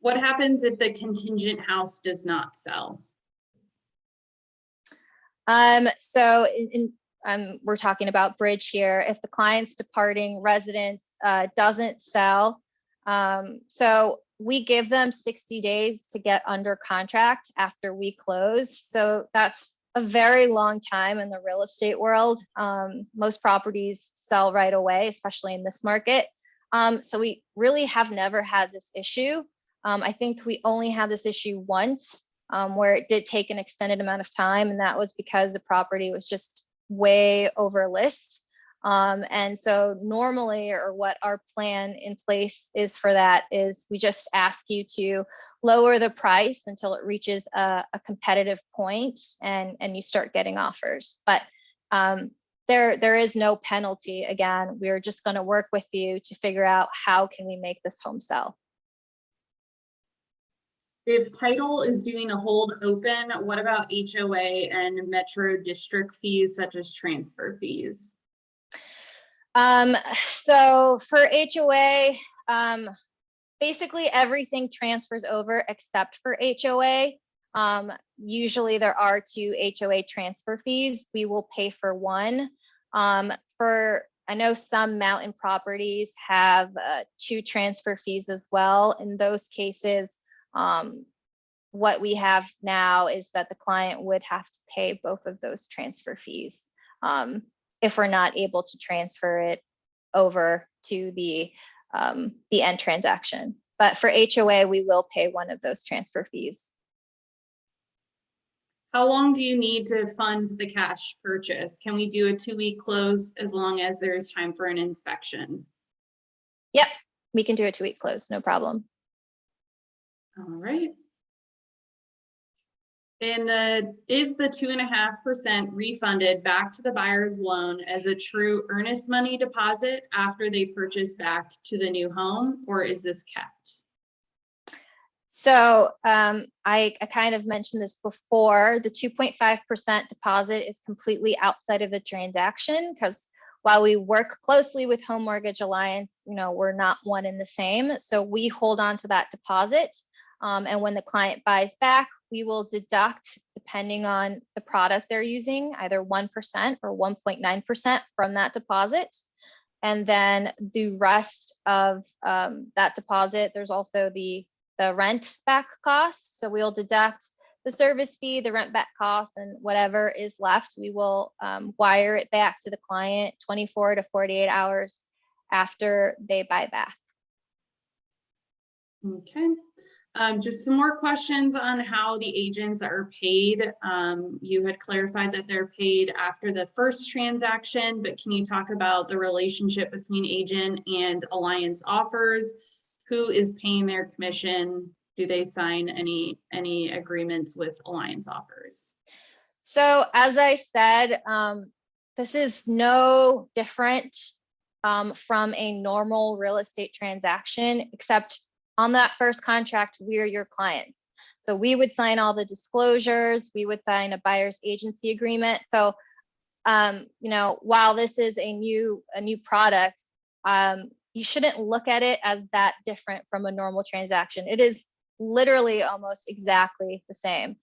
What happens if the contingent house does not sell? So we're talking about bridge here. If the client's departing residence doesn't sell, so we give them 60 days to get under contract after we close. So that's a very long time in the real estate world. Most properties sell right away, especially in this market. So we really have never had this issue. I think we only had this issue once, where it did take an extended amount of time, and that was because the property was just way over list. And so normally, or what our plan in place is for that, is we just ask you to lower the price until it reaches a competitive point, and you start getting offers. But there is no penalty. Again, we're just going to work with you to figure out how can we make this home sell. If title is doing a hold open, what about HOA and Metro District fees such as transfer fees? So for HOA, basically everything transfers over except for HOA. Usually there are 2 HOA transfer fees. We will pay for one. I know some mountain properties have 2 transfer fees as well. In those cases, what we have now is that the client would have to pay both of those transfer fees if we're not able to transfer it over to the end transaction. But for HOA, we will pay one of those transfer fees. How long do you need to fund the cash purchase? Can we do a 2-week close as long as there's time for an inspection? Yep, we can do a 2-week close, no problem. All right. And is the 2.5% refunded back to the buyer's loan as a true earnest money deposit after they purchase back to the new home, or is this kept? So I kind of mentioned this before. The 2.5% deposit is completely outside of the transaction, because while we work closely with Home Mortgage Alliance, we're not one and the same. So we hold on to that deposit. And when the client buys back, we will deduct, depending on the product they're using, either 1% or 1.9% from that deposit. And then the rest of that deposit, there's also the rent back cost. So we'll deduct the service fee, the rent back cost, and whatever is left, we will wire it back to the client 24 to 48 hours after they buy back. Okay. Just some more questions on how the agents are paid. You had clarified that they're paid after the first transaction, but can you talk about the relationship between agent and Alliance offers? Who is paying their commission? Do they sign any agreements with Alliance offers? So as I said, this is no different from a normal real estate transaction, except on that first contract, we're your clients. So we would sign all the disclosures, we would sign a buyer's agency agreement. So, while this is a new product, you shouldn't look at it as that different from a normal transaction. It is literally almost exactly the same.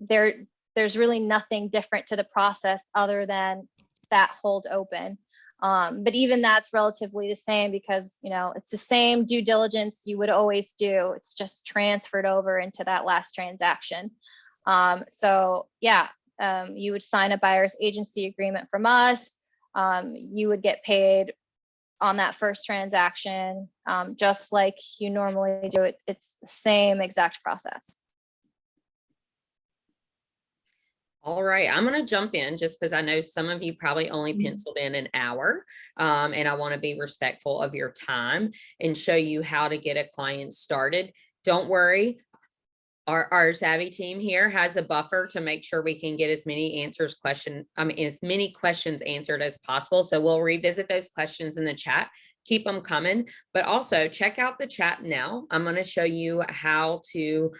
There's really nothing different to the process other than that hold open. But even that's relatively the same, because it's the same due diligence you would always do. It's just transferred over into that last transaction. So yeah, you would sign a buyer's agency agreement from us. You would get paid on that first transaction, just like you normally do it. It's the same exact process. All right, I'm going to jump in just because I know some of you probably only penciled in an hour, and I want to be respectful of your time and show you how to get a client started. Don't worry, our Zavi team here has a buffer to make sure we can get as many as many questions answered as possible. So we'll revisit those questions in the chat. Keep them coming, but also check out the chat now. I'm going to show you how to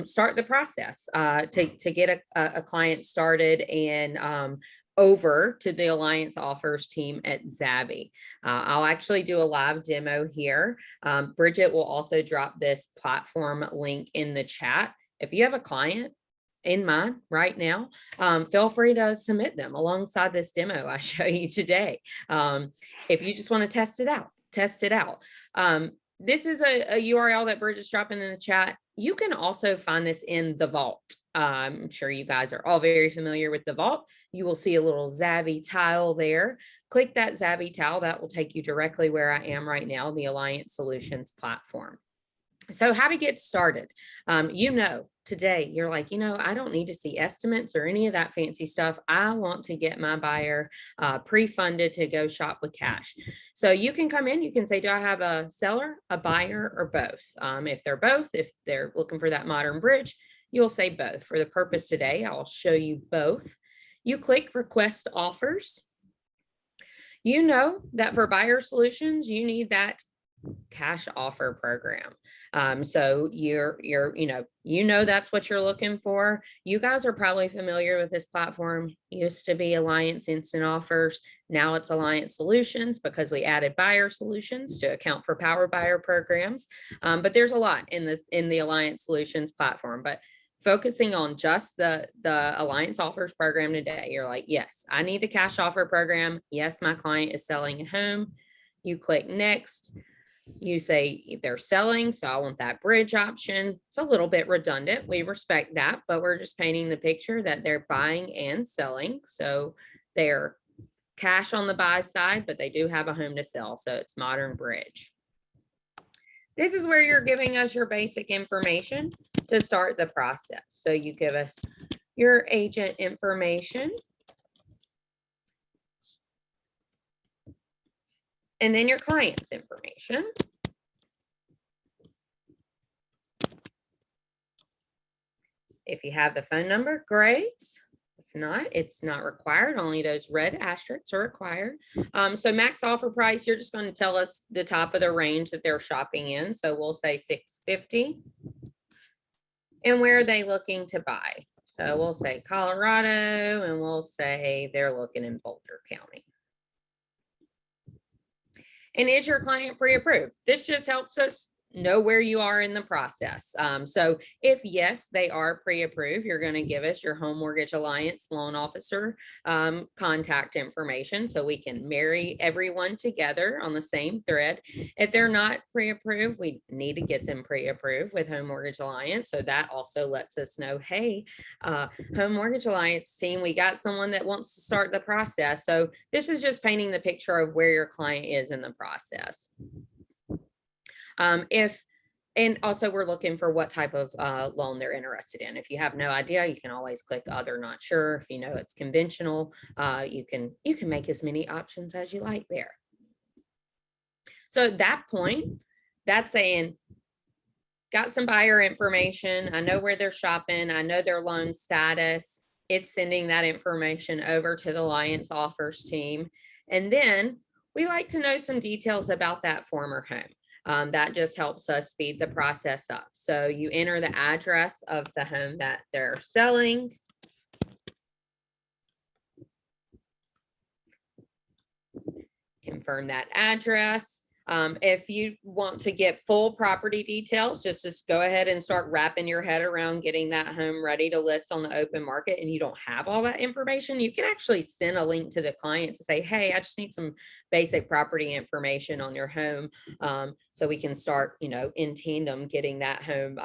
start the process to get a client started and over to the Alliance Offers team at Zavi. I'll actually do a live demo here. Bridget will also drop this platform link in the chat. If you have a client in mind right now, feel free to submit them alongside this demo I show you today. If you just want to test it out. this is a URL that Bridget's dropping in the chat. You can also find this in the vault. I'm sure you guys are all very familiar with the vault. You will see a little Zavvie tile there. Click that Zavvie tile. That will take you directly where I am right now, the Alliance Solutions platform. So how to get started. Today you're like, I don't need to see estimates or any of that fancy stuff. I want to get my buyer pre-funded to go shop with cash. So you can come in, you can say, do I have a seller, a buyer, or both? If they're both, if they're looking for that modern bridge, you'll say both. For the purpose today, I'll show you both. You click request offers. You know that for buyer solutions, you need that cash offer program. So that's what you're looking for. You guys are probably familiar with this platform. It used to be Alliance Instant Offers. Now it's Alliance Solutions because we added buyer solutions to account for power buyer programs. But there's a lot in the Alliance Solutions platform. But focusing on just the Alliance Offers program today, you're like, yes, I need the cash offer program. Yes, my client is selling a home. You click next. You say they're selling, so I want that bridge option. It's a little bit redundant. We respect that, but we're just painting the picture that they're buying and selling. So they're cash on the buy side, but they do have a home to sell. So it's modern bridge. This is where you're giving us your basic information to start the process. So you give us your agent information. And then your client's information. If you have the phone number, great. If not, it's not required. Only those red asterisks are required. So max offer price, you're just going to tell us the top of the range that they're shopping in. So we'll say $650. And where are they looking to buy? So we'll say Colorado, and we'll say they're looking in Boulder County. And is your client pre-approved? This just helps us know where you are in the process. So if yes, they are pre-approved, you're going to give us your Home Mortgage Alliance loan officer contact information so we can marry everyone together on the same thread. If they're not pre-approved, we need to get them pre-approved with Home Mortgage Alliance. So that also lets us know, hey, Home Mortgage Alliance team, we got someone that wants to start the process. So this is just painting the picture of where your client is in the process. And also we're looking for what type of loan they're interested in. If you have no idea, you can always click other, not sure. If you know it's conventional, you can make as many options as you like there. So at that point, that's saying, got some buyer information. I know where they're shopping. I know their loan status. It's sending that information over to the Alliance Offers team. And then we like to know some details about that former home. That just helps us speed the process up. So you enter the address of the home that they're selling. Confirm that address. If you want to get full property details, just go ahead and start wrapping your head around getting that home ready to list on the open market, and you don't have all that information, you can actually send a link to the client to say, hey, I just need some basic property information on your home. So we can start, in tandem getting that home,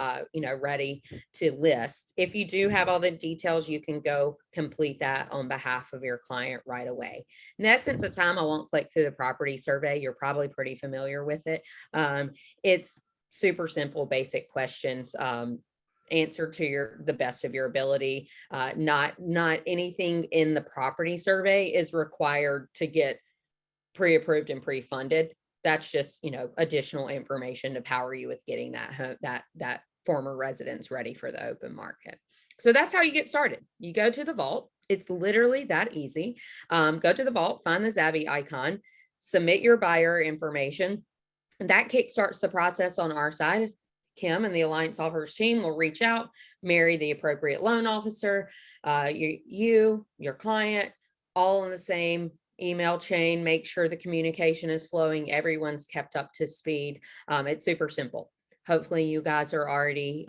ready to list. If you do have all the details, you can go complete that on behalf of your client right away. In the essence of time, I won't click through the property survey. You're probably pretty familiar with it. It's super simple, basic questions. Answer to the best of your ability. Not anything in the property survey is required to get pre-approved and pre-funded. That's just, additional information to power you with getting that former residence ready for the open market. So that's how you get started. You go to the vault. It's literally that easy. Go to the vault, find the Zavvie icon, submit your buyer information. And that kickstarts the process on our side. Kim and the Alliance Offers team will reach out, marry the appropriate loan officer, your client, all in the same email chain. Make sure the communication is flowing. Everyone's kept up to speed. It's super simple. Hopefully you guys are already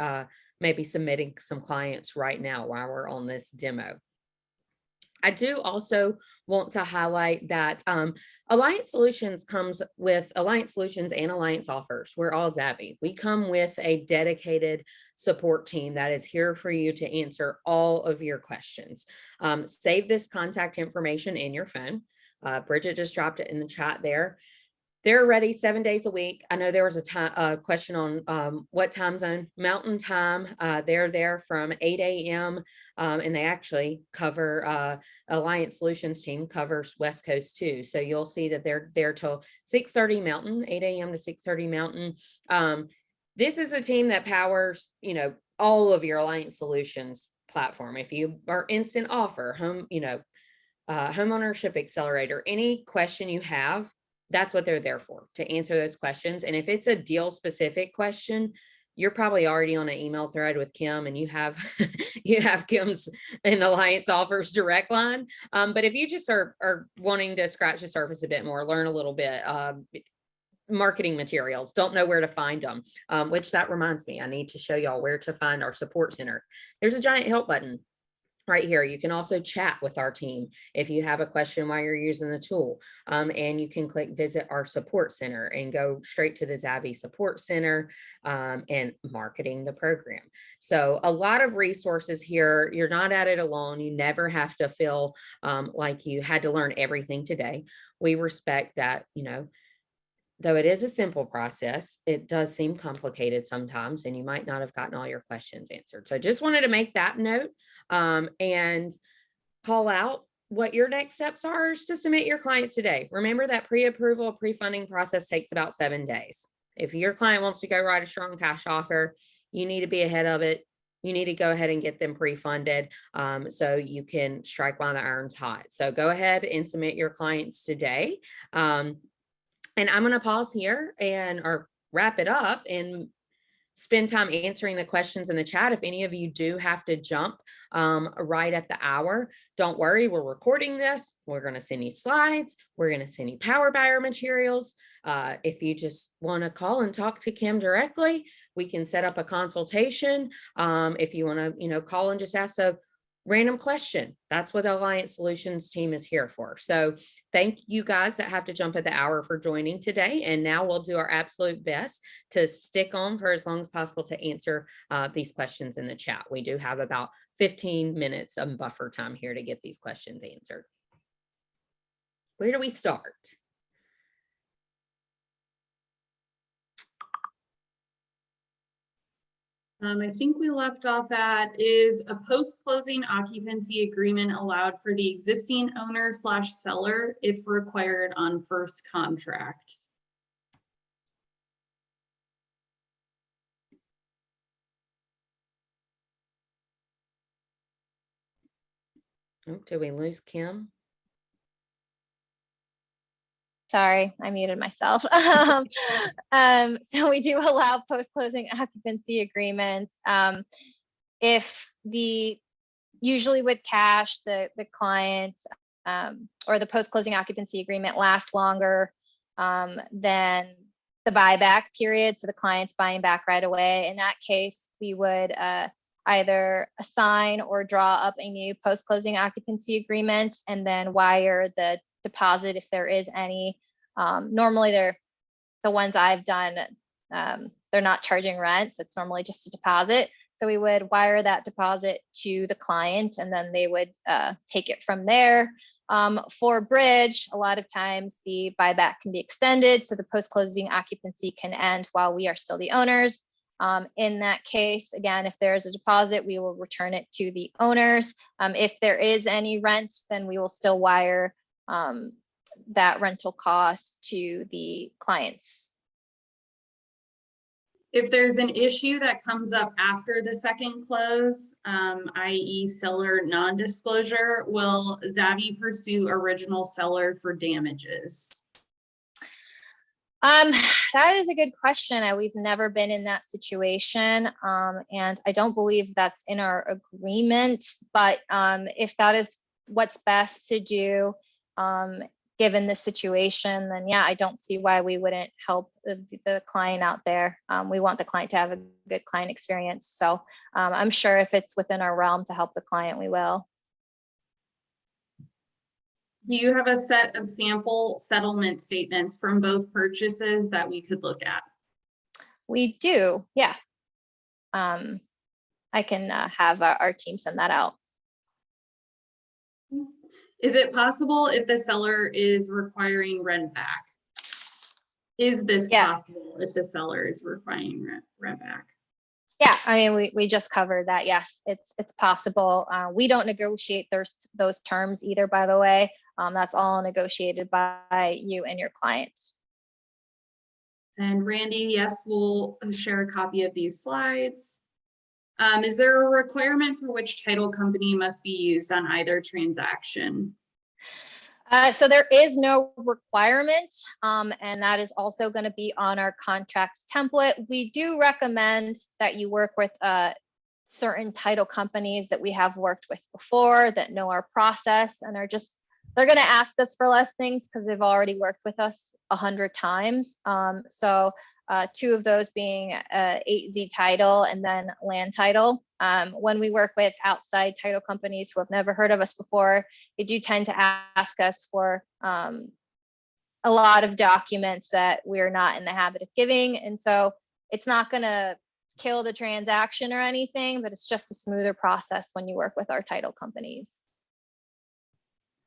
maybe submitting some clients right now while we're on this demo. I do also want to highlight that Alliance Solutions comes with Alliance Solutions and Alliance Offers. We're all Zavvie. We come with a dedicated support team that is here for you to answer all of your questions. Save this contact information in your phone. Bridget just dropped it in the chat there. They're ready 7 days a week. I know there was a question on what time zone, Mountain Time. They're there from 8 a.m. And they actually cover, Alliance Solutions team covers West Coast too. So you'll see that they're there till 6:30 Mountain, 8 a.m. to 6:30 Mountain. This is a team that powers, all of your Alliance Solutions platform. If you are instant offer, home ownership accelerator, any question you have, that's what they're there for, to answer those questions. And if it's a deal specific question, you're probably already on an email thread with Kim and you have you have Kim's and Alliance Offers direct line. But if you just are wanting to scratch the surface a bit more, learn a little bit, marketing materials, don't know where to find them, which that reminds me, I need to show y'all where to find our support center. There's a giant help button right here. You can also chat with our team if you have a question while you're using the tool, and you can click visit our support center and go straight to the Zavvie support center and marketing the program. So a lot of resources here. You're not at it alone. You never have to feel like you had to learn everything today. We respect that, though it is a simple process, it does seem complicated sometimes, and you might not have gotten all your questions answered. So just wanted to make that note and call out what your next steps are to submit your clients today. Remember that pre-approval, pre-funding process takes about 7 days. If your client wants to go write a strong cash offer, you need to be ahead of it. You need to go ahead and get them pre-funded so you can strike while the iron's hot. So go ahead and submit your clients today. And I'm going to pause here or wrap it up and spend time answering the questions in the chat. If any of you do have to jump right at the hour, don't worry, we're recording this. We're going to send you slides. We're going to send you power buyer materials. If you just want to call and talk to Kim directly, we can set up a consultation. If you want to, call and just ask a random question, that's what the Alliance Solutions team is here for. So thank you guys that have to jump at the hour for joining today. And now we'll do our absolute best to stick on for as long as possible to answer these questions in the chat. We do have about 15 minutes of buffer time here to get these questions answered. Where do we start? I think we left off at, is a post-closing occupancy agreement allowed for the existing owner/seller if required on first contract? Oh, did we lose Kim? Sorry, I muted myself. So we do allow post-closing occupancy agreements. If usually with cash, the client or the post-closing occupancy agreement lasts longer than the buyback period. So the client's buying back right away. In that case, we would either assign or draw up a new post-closing occupancy agreement and then wire the deposit if there is any. Normally the ones I've done, they're not charging rent, so it's normally just a deposit. So we would wire that deposit to the client and then they would take it from there. For bridge, a lot of times the buyback can be extended, so the post-closing occupancy can end while we are still the owners. In that case, again, if there is a deposit, we will return it to the owners. If there is any rent, then we will still wire that rental cost to the clients. If there's an issue that comes up after the second close, i.e. seller non-disclosure, will Zavvie pursue original seller for damages? That is a good question. We've never been in that situation. And I don't believe that's in our agreement, but if that is what's best to do, given the situation, then yeah, I don't see why we wouldn't help the client out there. We want the client to have a good client experience. So I'm sure if it's within our realm to help the client, we will. Do you have a set of sample settlement statements from both purchases that we could look at? We do, yeah. I can have our team send that out. Is it possible if the seller is requiring rent back? Is this Yeah. possible if the seller is requiring rent back? Yeah, I mean, we just covered that. Yes, it's possible. We don't negotiate those terms either, by the way. That's all negotiated by you and your client. And Randy, yes, we'll share a copy of these slides. Is there a requirement for which title company must be used on either transaction? So there is no requirement, and that is also going to be on our contract template. We do recommend that you work with certain title companies that we have worked with before that know our process and they're going to ask us for less things because they've already worked with us 100 times. So two of those being 8Z Title and then Land Title. When we work with outside title companies who have never heard of us before, they do tend to ask us for a lot of documents that we're not in the habit of giving. And so it's not going to kill the transaction or anything, but it's just a smoother process when you work with our title companies.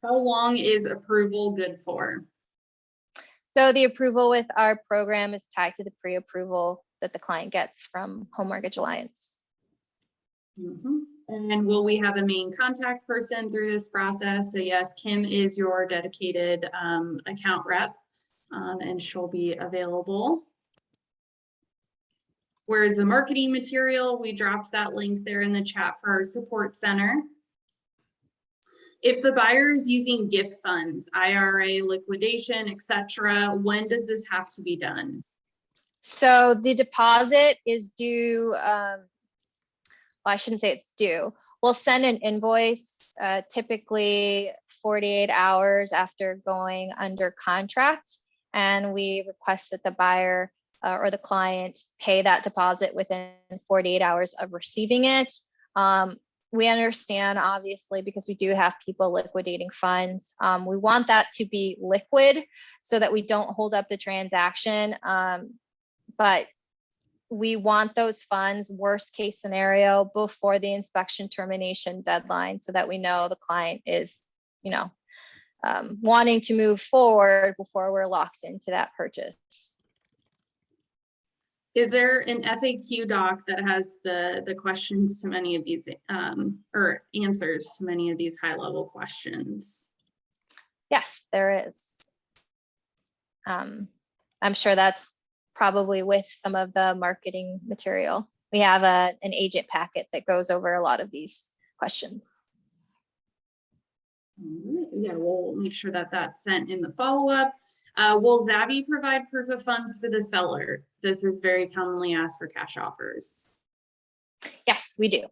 How long is approval good for? So the approval with our program is tied to the pre-approval that the client gets from Home Mortgage Alliance. Mm-hmm. And will we have a main contact person through this process? So yes, Kim is your dedicated account rep, and she'll be available. Where's the marketing material? We dropped that link there in the chat for our support center. If the buyer is using gift funds, IRA, liquidation, etc., when does this have to be done? So the deposit is due, well, I shouldn't say it's due. We'll send an invoice typically 48 hours after going under contract, and we request that the buyer or the client pay that deposit within 48 hours of receiving it. We understand, obviously, because we do have people liquidating funds. We want that to be liquid so that we don't hold up the transaction. But we want those funds, worst case scenario, before the inspection termination deadline so that we know the client is, wanting to move forward before we're locked into that purchase. Is there an FAQ doc that has the questions to many of these or answers to many of these high level questions? Yes, there is. I'm sure that's probably with some of the marketing material. We have an agent packet that goes over a lot of these questions. Yeah, we'll make sure that that's sent in the follow-up. Will Zavi provide proof of funds for the seller? This is very commonly asked for cash offers. Yes, we do.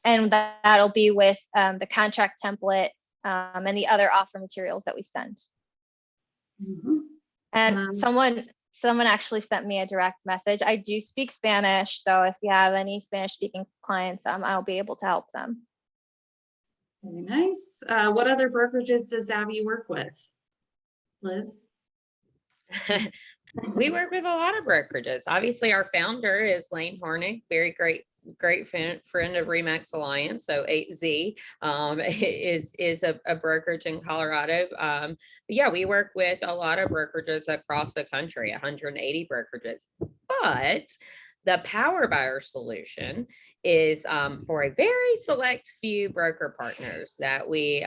And that'll be with the contract template and the other offer materials that we send. Mm-hmm. And someone actually sent me a direct message. I do speak Spanish, so if you have any Spanish speaking clients, I'll be able to help them. Very nice. What other brokerages does Zavvie work with? Liz? We work with a lot of brokerages. Obviously, our founder is Lane Hornick, very great friend of Remax Alliance. So 8Z is a brokerage in Colorado. But yeah, we work with a lot of brokerages across the country, 180 brokerages. But the power buyer solution is for a very select few broker partners that we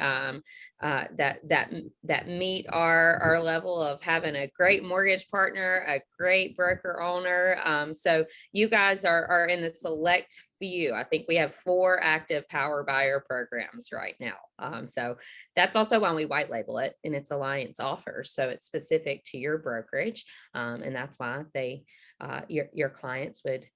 that meet our level of having a great mortgage partner, a great broker owner. So you guys are in the select few. I think we have 4 active power buyer programs right now. So that's also why we white label it, and it's Alliance offers. So it's specific to your brokerage, and that's why they your clients would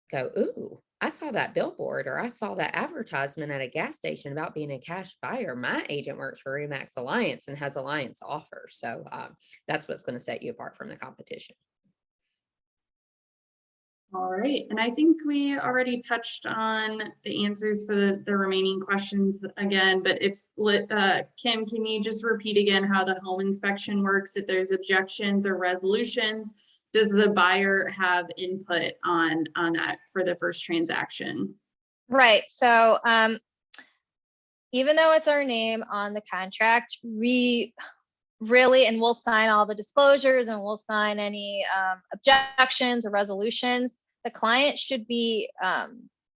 go, ooh, I saw that billboard or I saw that advertisement at a gas station about being a cash buyer. My agent works for Remax Alliance and has Alliance offers. So that's what's going to set you apart from the competition. All right, and I think we already touched on the answers for the remaining questions again, but if, Kim, can you just repeat again how the home inspection works? If there's objections or resolutions, does the buyer have input on that for the first transaction? Right. So even though it's our name on the contract, we really, and we'll sign all the disclosures and we'll sign any objections or resolutions. The client should be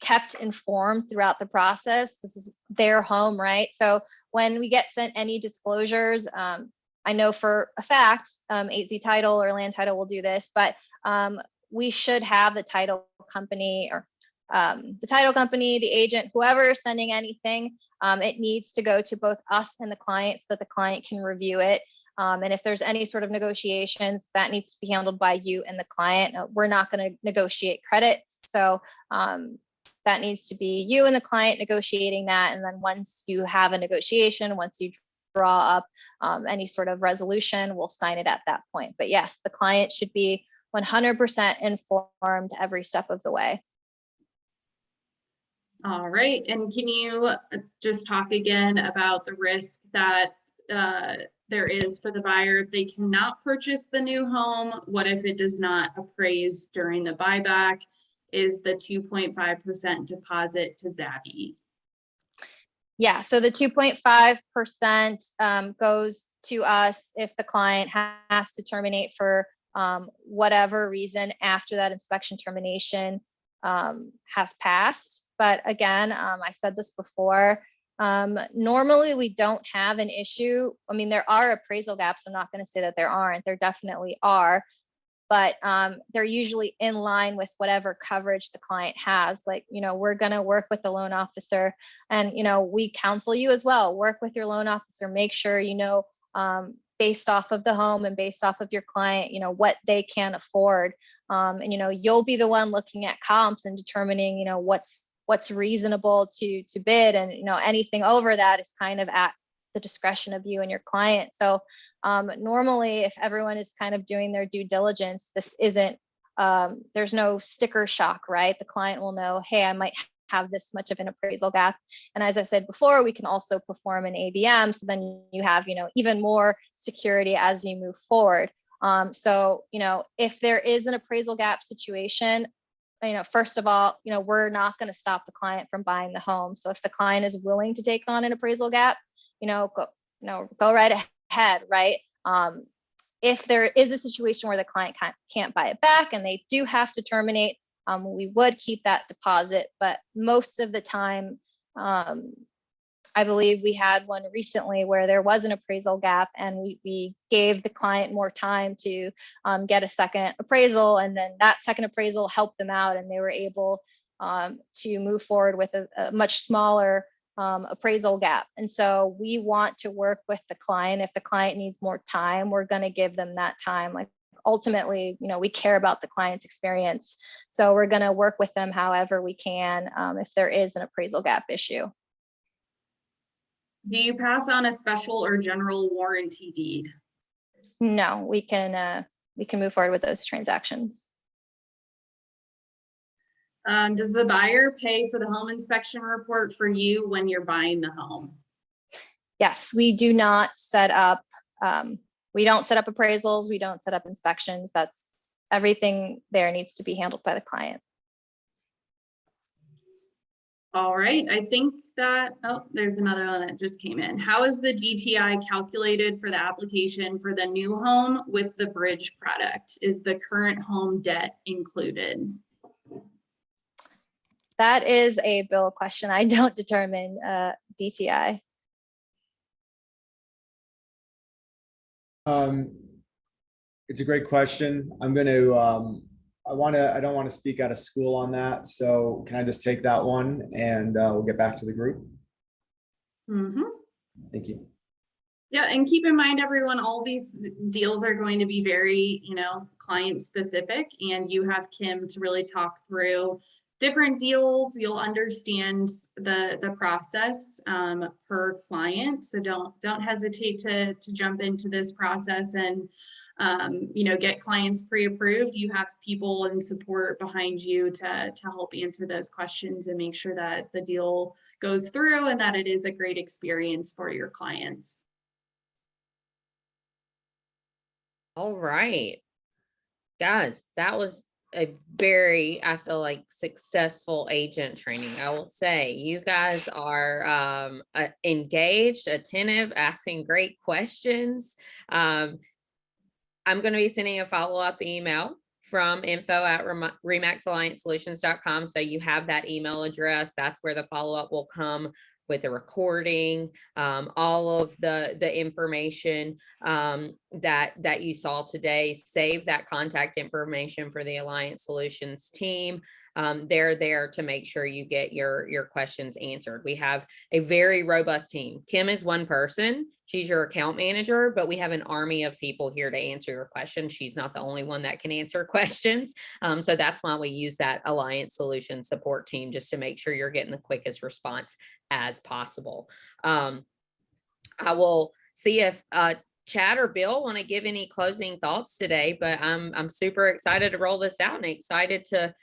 kept informed throughout the process. This is their home, right? So when we get sent any disclosures, I know for a fact, 8Z Title or Land Title will do this, but we should have the title company or the agent, whoever is sending anything, it needs to go to both us and the client so that the client can review it. And if there's any sort of negotiations, that needs to be handled by you and the client. We're not going to negotiate credits. So that needs to be you and the client negotiating that. And then once you have a negotiation, once you draw up any sort of resolution, we'll sign it at that point. But yes, the client should be 100% informed every step of the way. All right, and can you just talk again about the risk that there is for the buyer if they cannot purchase the new home? What if it does not appraise during the buyback? Is the 2.5% deposit to Zavvie? Yeah, so the 2.5% goes to us if the client has to terminate for whatever reason after that inspection termination has passed. But again, I've said this before, normally we don't have an issue. I mean, there are appraisal gaps. I'm not going to say that there aren't. There definitely are. But they're usually in line with whatever coverage the client has. Like, we're going to work with the loan officer and, we counsel you as well. Work with your loan officer, make sure, based off of the home and based off of your client, what they can afford. And, you'll be the one looking at comps and determining, what's reasonable to bid. And, anything over that is kind of at the discretion of you and your client. So normally if everyone is kind of doing their due diligence, this isn't, there's no sticker shock, right? The client will know, hey, I might have this much of an appraisal gap. And as I said before, we can also perform an ABM. So then you have, even more security as you move forward. So, if there is an appraisal gap situation, first of all, we're not going to stop the client from buying the home. So if the client is willing to take on an appraisal gap, go right ahead, right? If there is a situation where the client can't buy it back and they do have to terminate, we would keep that deposit. But most of the time, I believe we had one recently where there was an appraisal gap and we gave the client more time to get a second appraisal. And then that second appraisal helped them out and they were able to move forward with a much smaller appraisal gap. And so we want to work with the client. If the client needs more time, we're going to give them that time. Like ultimately, we care about the client's experience. So we're going to work with them however we can if there is an appraisal gap issue. Do you pass on a special or general warranty deed? No, we can move forward with those transactions. Does the buyer pay for the home inspection report for you when you're buying the home? Yes, we do not set up, we don't set up appraisals. We don't set up inspections. That's everything there needs to be handled by the client. All right, I think that, oh, there's another one that just came in. How is the DTI calculated for the application for the new home with the bridge product? Is the current home debt included? That is a bill question. I don't determine DTI. It's a great question. I'm going to, I don't want to speak out of school on that. So can I just take that one and we'll get back to the group? Mm-hmm. Thank you. Yeah, and keep in mind, everyone, all these deals are going to be very, client specific, and you have Kim to really talk through different deals, you'll understand the process per client. So don't hesitate to jump into this process and get clients pre-approved. You have people and support behind you to help answer those questions and make sure that the deal goes through and that it is a great experience for your clients. All right, guys, that was a very, I feel like, successful agent training. I will say you guys are engaged, attentive, asking great questions. I'm going to be sending a follow-up email from info@remaxalliancesolutions.com. So you have that email address. That's where the follow-up will come, with the recording, all of the information that you saw today. Save that contact information for the Alliance Solutions team. They're there to make sure you get your questions answered. We have a very robust team. Kim is one person. She's your account manager, but we have an army of people here to answer your questions. She's not the only one that can answer questions. So that's why we use that Alliance Solutions support team, just to make sure you're getting the quickest response as possible. I will see if Chad or Bill want to give any closing thoughts today, but I'm super excited to roll this out and excited to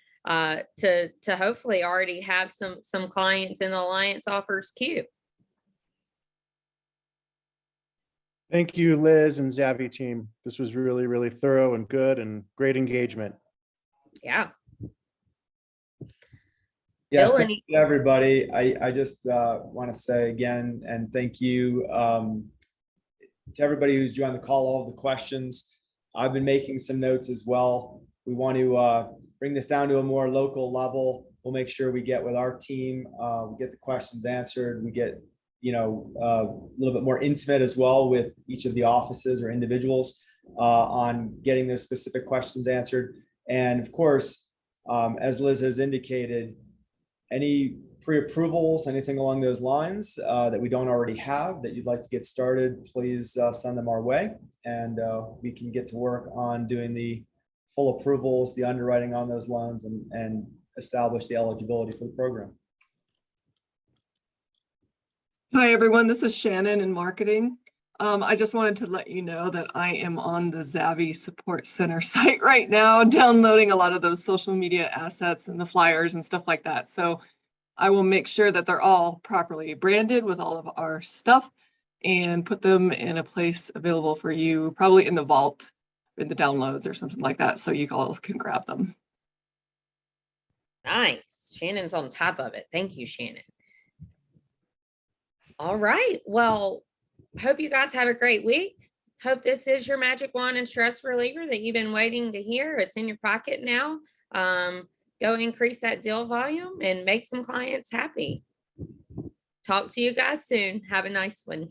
hopefully already have some clients in the Alliance offers queue. Thank you, Liz and Zavvie team. This was really, really thorough and good and great engagement. Yeah. Yes, Bill, thank you, everybody. I just want to say again, and thank you to everybody who's joined the call, all of the questions. I've been making some notes as well. We want to bring this down to a more local level. We'll make sure we get with our team, we get the questions answered, we get a little bit more intimate as well with each of the offices or individuals on getting those specific questions answered. And of course, as Liz has indicated, any pre-approvals, anything along those lines that we don't already have that you'd like to get started, please send them our way, and we can get to work on doing the full approvals, the underwriting on those loans, and establish the eligibility for the program. Hi, everyone. This is Shannon in marketing. I just wanted to let you know that I am on the Zavi Support Center site right now, downloading a lot of those social media assets and the flyers and stuff like that. So I will make sure that they're all properly branded with all of our stuff and put them in a place available for you, probably in the vault, in the downloads or something like that, so you all can grab them. nice. Shannon's on top of it. Thank you, Shannon. All right. Well, hope you guys have a great week. Hope this is your magic wand and stress reliever that you've been waiting to hear. It's in your pocket now. Go increase that deal volume and make some clients happy. Talk to you guys soon. Have a nice one.